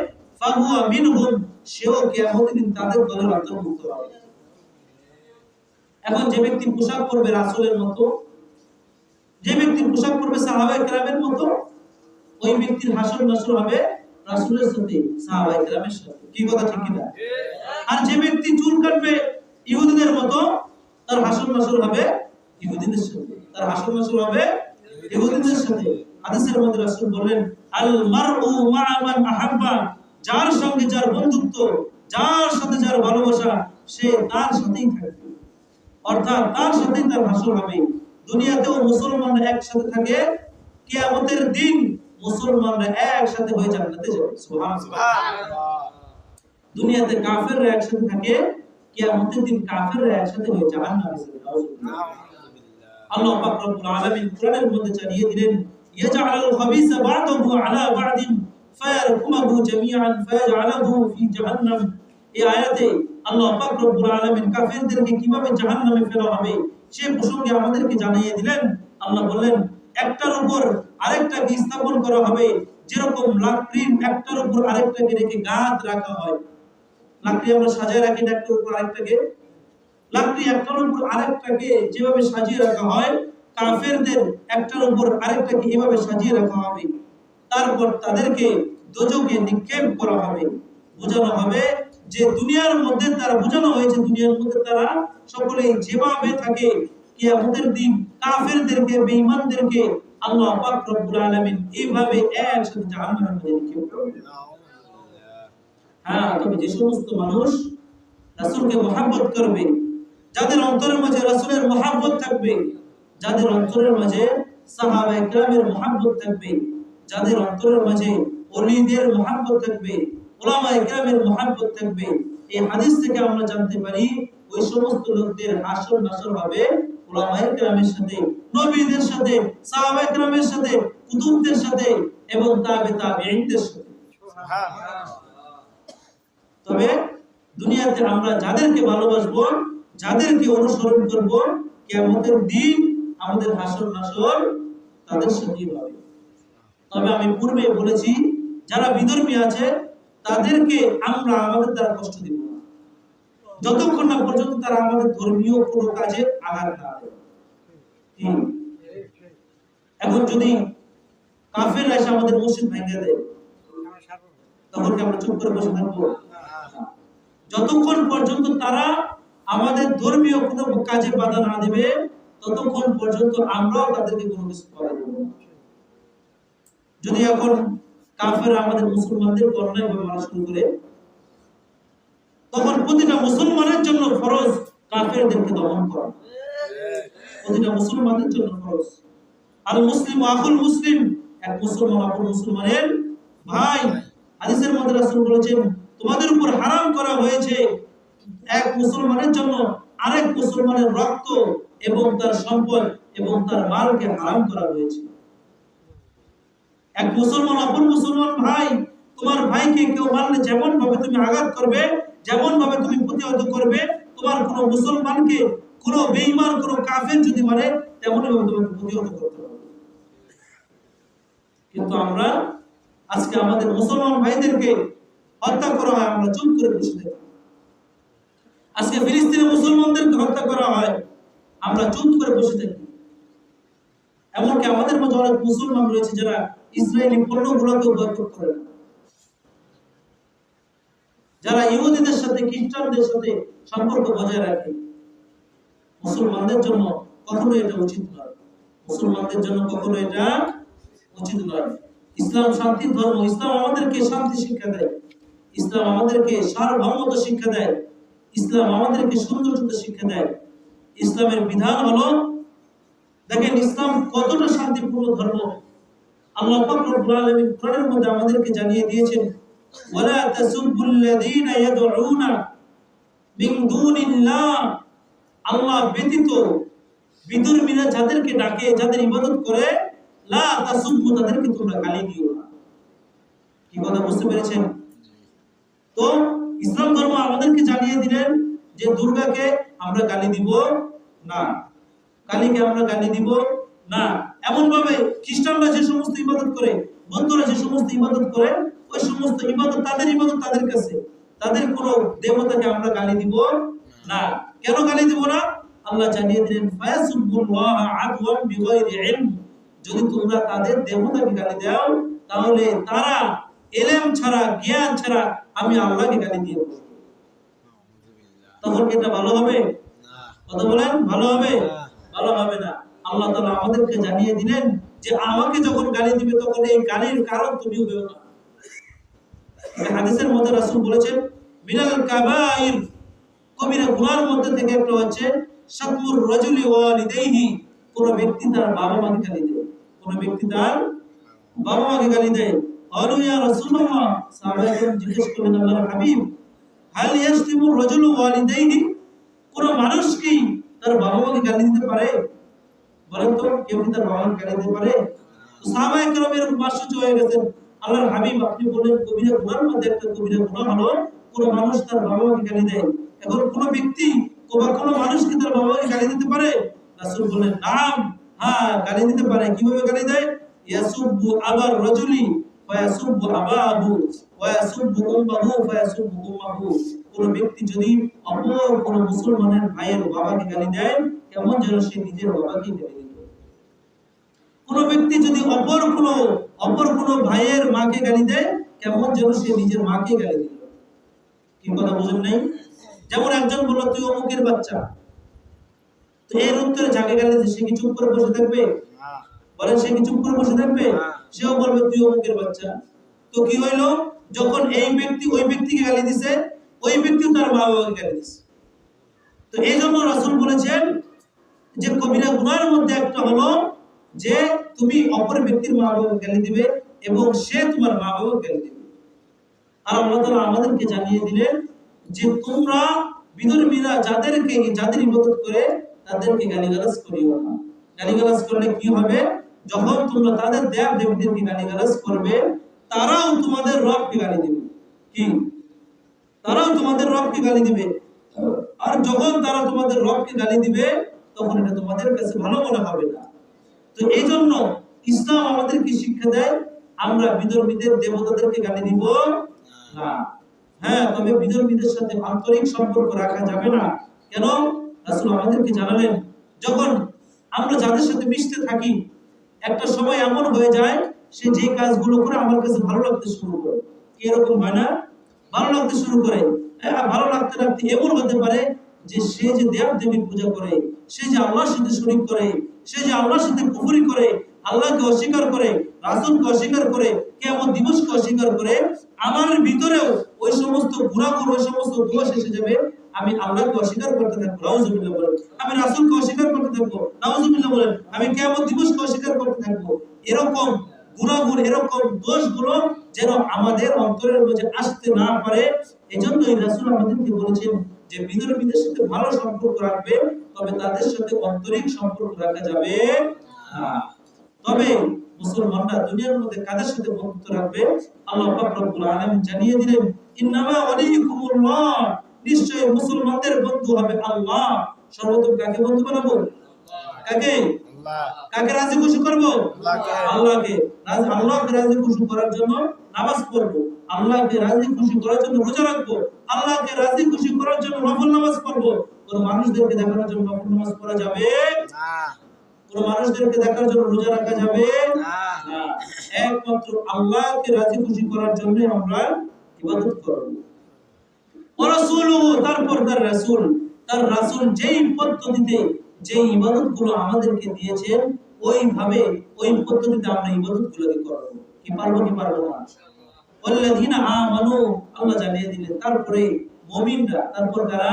ফাহুয়া মিনহুম, সেও কিয়ামতের দিন তাদের দলের অন্তর্ভুক্ত হবে। এখন যে ব্যক্তি পোশাক পরবে রাসূলের মতো, যে ব্যক্তি পোশাক পরবে সাহাবায়ে কেরামের মতো, ওই ব্যক্তির হাসর নাসর হবে রাসূলের সাথে, সাহাবায়ে কেরামের সাথে। কি কথা ঠিক কি না? আর যে ব্যক্তি চুল কাটবে ইহুদিদের মতো, তার হাসর নাসর হবে ইহুদিদের সাথে, তার হাসর নাসর হবে ইহুদিদের সাথে। হাদিসের মধ্যে রাসূল বলেন আল মারউ মা মান আহাব্বা, যার সঙ্গে যার বন্ধুত্ব, যার সাথে যার ভালোবাসা, সে তার সাথেই থাকবে, অর্থাৎ তার সাথেই তার হাসর হবে। দুনিয়াতেও মুসলমানরা একসাথে থাকে, কিয়ামতের দিন মুসলমানরা একসাথে হয়ে জান্নাতে যাবে। সুবহানাল্লাহ। দুনিয়াতে কাফেররা একসাথে থাকে, কিয়ামতের দিন কাফেররা একসাথে হয়ে জাহান্নামে যাবে। আল্লাহ পাক রব্বুল আলামিন কোরআনের মধ্যে জানিয়ে দিলেন ইয়াজআলুল খাবিসা বা'দাহু আলা বা'দিন ফায়ারকুমুহু জামিআন ফায়াজআলুহু ফি জাহান্নাম। এই আয়াতে আল্লাহ পাক রব্বুল আলামিন কাফেরদেরকে কিভাবে জাহান্নামে ফেলা হবে সে প্রসঙ্গে আমাদেরকে জানিয়ে দিলেন। আল্লাহ বললেন একটার উপর আরেকটাকে স্থাপন করা হবে, যেরকম লাকড়ির একটার উপর আরেকটাকে রেখে গাঁথ রাখা হয়। লাকড়ি আমরা সাজিয়ে রাখি না একটার উপর আরেকটাকে, লাকড়ি একটার উপর আরেকটাকে যেভাবে সাজিয়ে রাখা হয়, কাফেরদের একটার উপর আরেকটাকে এভাবে সাজিয়ে রাখা হবে। তারপর তাদেরকে দোজখে নিক্ষেপ করা হবে। বোঝানো হবে যে দুনিয়ার মধ্যে তারা, বোঝানো হয়েছে দুনিয়ার মধ্যে তারা সকলেই যেভাবে থাকে, কিয়ামতের দিন কাফেরদেরকে, বেঈমানদেরকে আল্লাহ পাক রব্বুল আলামিন এইভাবে একসাথে জাহান্নামের মধ্যে নিক্ষেপ করবে। হ্যাঁ, তবে যে সমস্ত মানুষ রাসূলকে মহব্বত করবে, যাদের অন্তরের মাঝে রাসূলের মহব্বত থাকবে, যাদের অন্তরের মাঝে সাহাবায়ে কেরামের মহব্বত থাকবে, যাদের অন্তরের মাঝে ওলিদের মহব্বত থাকবে, উলামায়ে কেরামের মহব্বত থাকবে, এই হাদিস থেকে আমরা জানতে পারি ওই সমস্ত লোকদের হাসর নাসর হবে উলামায়ে কেরামের সাথে, নবীদের সাথে, সাহাবায়ে কেরামের সাথে, কুতুবদের সাথে এবং তাবেঈনদের সাথে। সুবহানাল্লাহ। তবে দুনিয়াতে আমরা যাদেরকে ভালোবাসবো, যাদেরকে অনুসরণ করব, কিয়ামতের দিন আমাদের হাসর নাসর তাদের সাথেই হবে। তবে আমি পূর্বে বলেছি যারা বিধর্মী আছে তাদেরকে আমরা আমাদের দ্বারা কষ্ট দিব না, যতক্ষণ না পর্যন্ত তারা আমাদের ধর্মীয় কোনো কাজে আঘাত না দেয়। এখন যদি কাফেররা এসে আমাদের মসজিদ ভেঙে দেয়, তখন কি আমরা চুপ করে বসে থাকবো? যতক্ষণ পর্যন্ত তারা আমাদের ধর্মীয় কোনো কাজে বাধা না দেবে, ততক্ষণ পর্যন্ত আমরাও তাদেরকে কোনো কিছু করা দেব না। যদি এখন কাফেররা আমাদের মুসলমানদের অন্যায়ভাবে মারা শুরু করে, তখন প্রতিটা মুসলমানের জন্য ফরজ কাফেরদেরকে দমন করা, প্রতিটা মুসলমানের জন্য ফরজ। আল মুসলিম আখুল মুসলিম, এক মুসলমান অপর মুসলমানের ভাই। হাদিসের মধ্যে রাসূল বলেছেন তোমাদের উপর হারাম করা হয়েছে এক মুসলমানের জন্য আরেক মুসলমানের রক্ত এবং তার সম্পদ এবং তার মালকে হারাম করা হয়েছে। এক মুসলমান অপর মুসলমান ভাই, তোমার ভাইকে কেউ মারলে যেমন ভাবে তুমি আঘাত করবে, যেমন ভাবে তুমি প্রতিহত করবে, তোমার কোন মুসলমানকে কোন বেঈমান কোন কাফের যদি মারে তেমন ভাবে তোমাকে প্রতিহত করতে হবে। কিন্তু আমরা আজকে আমাদের মুসলমান ভাইদেরকে হত্যা করা হয়, আমরা চুপ করে বসে থাকি। আজকে ফিলিস্তিনে মুসলমানদেরকে হত্যা করা হয়, আমরা চুপ করে বসে থাকি। এমনকি আমাদের মধ্যে অনেক মুসলমান রয়েছে যারা ইসরায়েলি পণ্যগুলোকে বয়কট করে না, যারা ইহুদিদের সাথে খ্রিস্টানদের সাথে সম্পর্ক বজায় রাখে। মুসলমানদের জন্য কখনো এটা উচিত নয়, মুসলমানদের জন্য কখনো এটা উচিত নয়। ইসলাম শান্তির ধর্ম, ইসলাম আমাদেরকে শান্তি শিক্ষা দেয়, ইসলাম আমাদেরকে সার্বভৌমত্ব শিক্ষা দেয়, ইসলাম আমাদেরকে সুন্দর সুন্দর শিক্ষা দেয়। ইসলামের বিধান হলো, দেখেন ইসলাম কতটা শান্তিপূর্ণ ধর্ম। আল্লাহ পাক রব্বুল আলামিন কোরআনের মধ্যে আমাদেরকে জানিয়ে দিয়েছেন, ওয়ালা তাসুবুল্লাযীনা ইয়াদউনা মিন দুনিল্লাহ, আল্লাহ ব্যতীত বিধর্মীরা যাদেরকে ডাকে, যাদের ইবাদত করে, লা তাসুব্বু, তাদেরকে তোমরা গালি দিও না। কি কথা বুঝতে পেরেছেন? তো ইসলাম ধর্ম আমাদেরকে জানিয়ে দিলেন যে দুর্গাকে আমরা গালি দিব না, কালীকে আমরা গালি দিব না। এমন ভাবে খ্রিস্টানরা যে সমস্ত ইবাদত করে, বৌদ্ধরা যে সমস্ত ইবাদত করে, ওই সমস্ত ইবাদত তাদের ইবাদত তাদের কাছে, তাদের কোনো দেবতাকে আমরা গালি দিব না। কেন গালি দিব না? আল্লাহ জানিয়ে দিলেন, ফায়াসুবুল্লাহ আদওয়ান বিগাইরি ইলম, যদি তোমরা তাদের দেবতাকে গালি দাও তাহলে তারা ইলম ছাড়া, জ্ঞান ছাড়া আমি আল্লাহকে গালি দিয়ে বসবো। তখন কি এটা ভালো হবে? কথা বলেন, ভালো হবে? ভালো হবে না। আল্লাহ তাআলা আমাদেরকে জানিয়ে দিলেন যে আমাকে যখন গালি দিবে তখন এই গালির কারণ তুমি হইও না। হাদিসের মধ্যে রাসূল বলেছেন, মিনাল কাবাইর, কবিরা গুনার মধ্যে থেকে একটা হচ্ছে শাতমুর রাজুলি ওয়ালিদাইহি, কোন ব্যক্তি তার বাবা মাকে গালি দেয়, কোন ব্যক্তি তার বাবা মাকে গালি দেয়। ক্বালু ইয়া রাসূলুল্লাহ, সাহাবায়ে জিজ্ঞেস করলেন আল্লাহর হাবিব, হাল ইয়াশতিমুর রাজুলু ওয়ালিদাইহি, কোন মানুষ কি তার বাবা মাকে গালি দিতে পারে? বলেন তো, কেউ কি তার বাবা মাকে গালি দিতে পারে? তো সাহাবায়ে কেরাম এরকম আশ্চর্য হয়ে গেছেন, আল্লাহর হাবিব আপনি বলেন কবিরা গুনার মধ্যে একটা কবিরা গুনাহ হলো কোন মানুষ তার বাবা মাকে গালি দেয়। এখন কোন ব্যক্তি বা কোন মানুষ কি তার বাবা মাকে গালি দিতে পারে? রাসূল বলেন, নাম, হ্যাঁ গালি দিতে পারে। কিভাবে গালি দেয়? ইয়াসুব্বু আবার রাজুলি ফায়াসুব্বু আবাহু ওয়া ইয়াসুব্বু উম্মাহু ফায়াসুব্বু উম্মাহু, কোন ব্যক্তি যদি অপর কোন মুসলমানের ভাইয়ের বাবাকে গালি দেয়, কেমন যেন সে নিজের বাবাকে গালি দিল। কোন ব্যক্তি যদি অপর কোন ভাইয়ের মাকে গালি দেয়, কেমন যেন সে নিজের মাকে গালি দিল। কি কথা বুঝেন নাই? যেমন একজন বলল তুই অমুকের বাচ্চা, তো এর উত্তরে যাকে গালি দিচ্ছে সে কি চুপ করে বসে থাকবে? বলেন, সে কি চুপ করে বসে থাকবে? সেও বলবে তুই অমুকের বাচ্চা। তো কি হইলো, যখন এই ব্যক্তি ওই ব্যক্তিকে গালি দিছে, ওই ব্যক্তিও তার মা বাবাকে গালি দিছে। তো এই জন্য রাসূল বলেছেন যে কবিরা গুনার মধ্যে একটা হলো যে তুমি অপর ব্যক্তির মা বাবাকে গালি দিবে এবং সে তোমার মা বাবাকে গালি দিবে। আর আল্লাহ তাআলা আমাদেরকে জানিয়ে দিলেন যে তোমরা বিধর্মীরা যাদের ইবাদত করে তাদেরকে গালিগালাজ করিও না। গালিগালাজ করলে কি হবে? যখন তোমরা তাদের দেব দেবীদেরকে গালিগালাজ করবে, তারাও তোমাদের রবকে গালি দিবে। কি? তারাও তোমাদের রবকে গালি দিবে। আর যখন তারা তোমাদের রবকে গালি দিবে, তখন এটা তোমাদের কাছে ভালো মনে হবে না। তো এই জন্য ইসলাম আমাদেরকে শিক্ষা দেয় আমরা বিধর্মীদের দেবতাদেরকে গালি দিব না। হ্যাঁ, তবে বিধর্মীদের সাথে আন্তরিক সম্পর্ক রাখা যাবে না। কেন? রাসূল আমাদেরকে জানালেন, যখন আমরা যাদের সাথে মিশতে থাকি, একটা সময় এমন হয়ে যায় সে যে কাজগুলো করে আমার কাছে ভালো লাগতে শুরু করে। এরকম হয় না? ভালো লাগতে শুরু করে। ভালো লাগতে লাগতে এমন হতে পারে যে সে যে দেব দেবী পূজা করে, সে যে আল্লাহর সাথে শরীক করে, সে যে আল্লাহর সাথে কুফরি করে, আল্লাহকে অস্বীকার করে, রাসূলকে অস্বীকার করে, কিয়ামত দিবসকে অস্বীকার করে, আমার ভিতরেও ওই সমস্ত গুনাহগুলো, ওই সমস্ত দোষ এসে যাবে। আমি আল্লাহকে অস্বীকার করতে থাকবো, নাউযুবিল্লাহ বলেন। আমি রাসূলকে অস্বীকার করতে থাকবো, নাউযুবিল্লাহ বলেন। আমি কিয়ামত দিবসকে অস্বীকার করতে থাকবো। এরকম গুনাহগুলো, এরকম দোষগুলো যেন আমাদের অন্তরের মধ্যে আসতে না পারে, এজন্যই রাসূল আমাদেরকে বলেছেন যে বিধর্মীদের সাথে ভালো সম্পর্ক রাখবে, তবে তাদের সাথে আন্তরিক সম্পর্ক রাখা যাবে না। তবে মুসলমানরা দুনিয়ার মধ্যে কাদের সাথে বন্ধুত্ব রাখবে? আল্লাহ পাক রব্বুল আলামিন জানিয়ে দিলেন, ইন্নামা ওয়ালিয়ুকুমুল্লাহ, নিশ্চয়ই মুসলমানদের বন্ধু হবে আল্লাহ। সর্বপ্রথম কাকে বন্ধু বানাবো? কাকে? আল্লাহ। কাকে রাজি খুশি করব? আল্লাহকে। আল্লাহকে রাজি খুশি করার জন্য নামাজ পড়ব, আল্লাহকে রাজি খুশি করার জন্য রোজা রাখবো, আল্লাহকে রাজি খুশি করার জন্য নফল নামাজ পড়ব। কোন মানুষদেরকে দেখানোর জন্য নফল নামাজ পড়া যাবে না। কোন মানুষদেরকে দেখার জন্য রোজা রাখা যাবে না। একমাত্র আল্লাহকে রাজি খুশি করার জন্য আমরা ইবাদত করব। রাসূলুহু, তারপর তার রাসূল যেই পদ্ধতিতে যে ইবাদতগুলো আমাদেরকে দিয়েছেন, ওইভাবে ওই পদ্ধতিতে আমরা ইবাদতগুলোকে করব। কি পারবো কি পারবো না? ওয়াল্লাযিনা আমানু, আল্লাহ জানিয়ে দিলেন তারপরে মুমিনরা। তারপর কারা?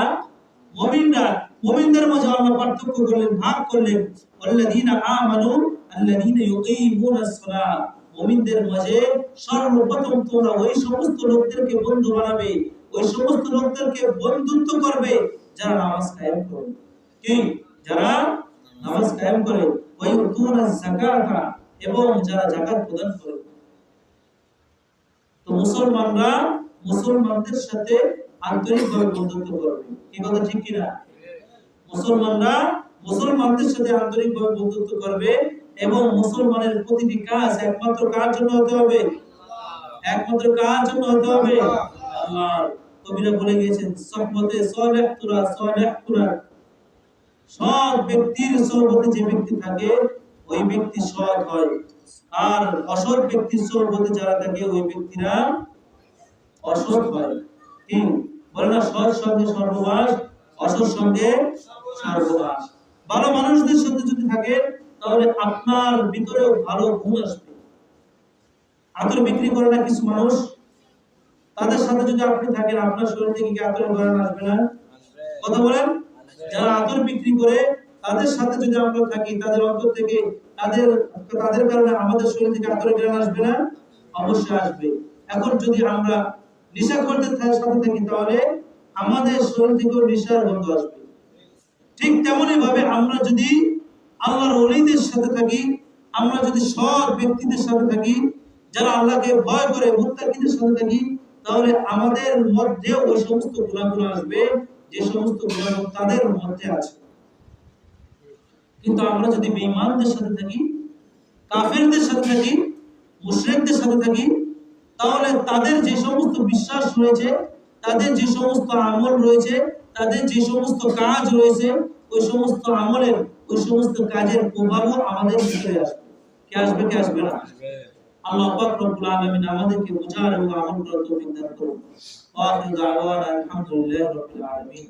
মুমিনরা। মুমিনদের মাঝে আল্লাহ পার্থক্য করলেন, ভাগ করলেন, আল্লাযীনা আমানু আল্লাযীনা ইউকিমুনাস সালাহ। মুমিনদের মাঝে সর্বপ্রথম তোমরা ওই সমস্ত লোকদেরকে বন্ধু বানাবে, ওই সমস্ত লোকদেরকে বন্ধুত্ব করবে যারা নামাজ কায়েম করে। কি? যারা নামাজ কায়েম করে। ওই ইউতুনাস যাকাতা, এবং যারা যাকাত প্রদান করে। তো মুসলমানরা মুসলমানদের সাথে আন্তরিকভাবে বন্ধুত্ব করবে। কি কথা ঠিক কি না? মুসলমানরা মুসলমানদের সাথে আন্তরিকভাবে বন্ধুত্ব করবে, এবং মুসলমানের প্রতিটি কাজ একমাত্র কার জন্য হতে হবে? একমাত্র কার জন্য হতে হবে? আল্লাহর। কবিরা বলে গিয়েছেন, সুহবতে সালেহ তুরা সালেহ তুরা। সৎ ব্যক্তির সোহবতে যে ব্যক্তি থাকে ওই ব্যক্তি সৎ হয়, আর অসৎ ব্যক্তির সোহবতে যারা থাকে ওই ব্যক্তিরা অসৎ হয়। কি বলে না? সৎ সঙ্গে সর্ববাস, অসৎ সঙ্গে সর্বনাশ। ভালো মানুষদের সাথে যদি থাকে তাহলে আপনার ভিতরেও ভালো গুণ আসবে। আতর বিক্রি করে না কিছু মানুষ, তাদের সাথে যদি আপনি থাকেন আপনার শরীর থেকে কি আতর ঘ্রাণ আসবে না? কথা বলেন। যারা আতর বিক্রি করে তাদের সাথে যদি আমরা থাকি, তাদের অন্তর থেকে তাদের কারণে আমাদের শরীর থেকে আতরের ঘ্রাণ আসবে না? অবশ্যই আসবে। এখন যদি আমরা নেশাখোরদের সাথে থাকি তাহলে আমাদের শরীর থেকেও নেশার গন্ধ আসবে। ঠিক তেমনি ভাবে আমরা যদি আল্লাহর ওলিদের সাথে থাকি, আমরা যদি সৎ ব্যক্তিদের সাথে থাকি, যারা আল্লাহকে ভয় করে, মুত্তাকিদের সাথে থাকি, তাহলে আমাদের মধ্যে ওই সমস্ত গুণাগুণ আসবে যে সমস্ত গুণাগুণ তাদের মধ্যে আছে। কিন্তু আমরা যদি বেঈমানদের সাথে থাকি, কাফেরদের সাথে থাকি, মুশরিকদের সাথে থাকি, তাহলে তাদের যে সমস্ত বিশ্বাস রয়েছে, তাদের যে সমস্ত আমল রয়েছে, তাদের যে সমস্ত কাজ রয়েছে, ওই সমস্ত আমলের, ওই সমস্ত কাজের প্রভাবও আমাদের ভিতরে আসবে। কি আসবে? কি আসবে না? আল্লাহ পাক রব্বুল আলামিন আমাদেরকে বুঝার এবং আমল করার তৌফিক দান করুন। ওয়া আখিরু দাওয়ানা আলহামদুলিল্লাহি রাব্বিল আলামিন।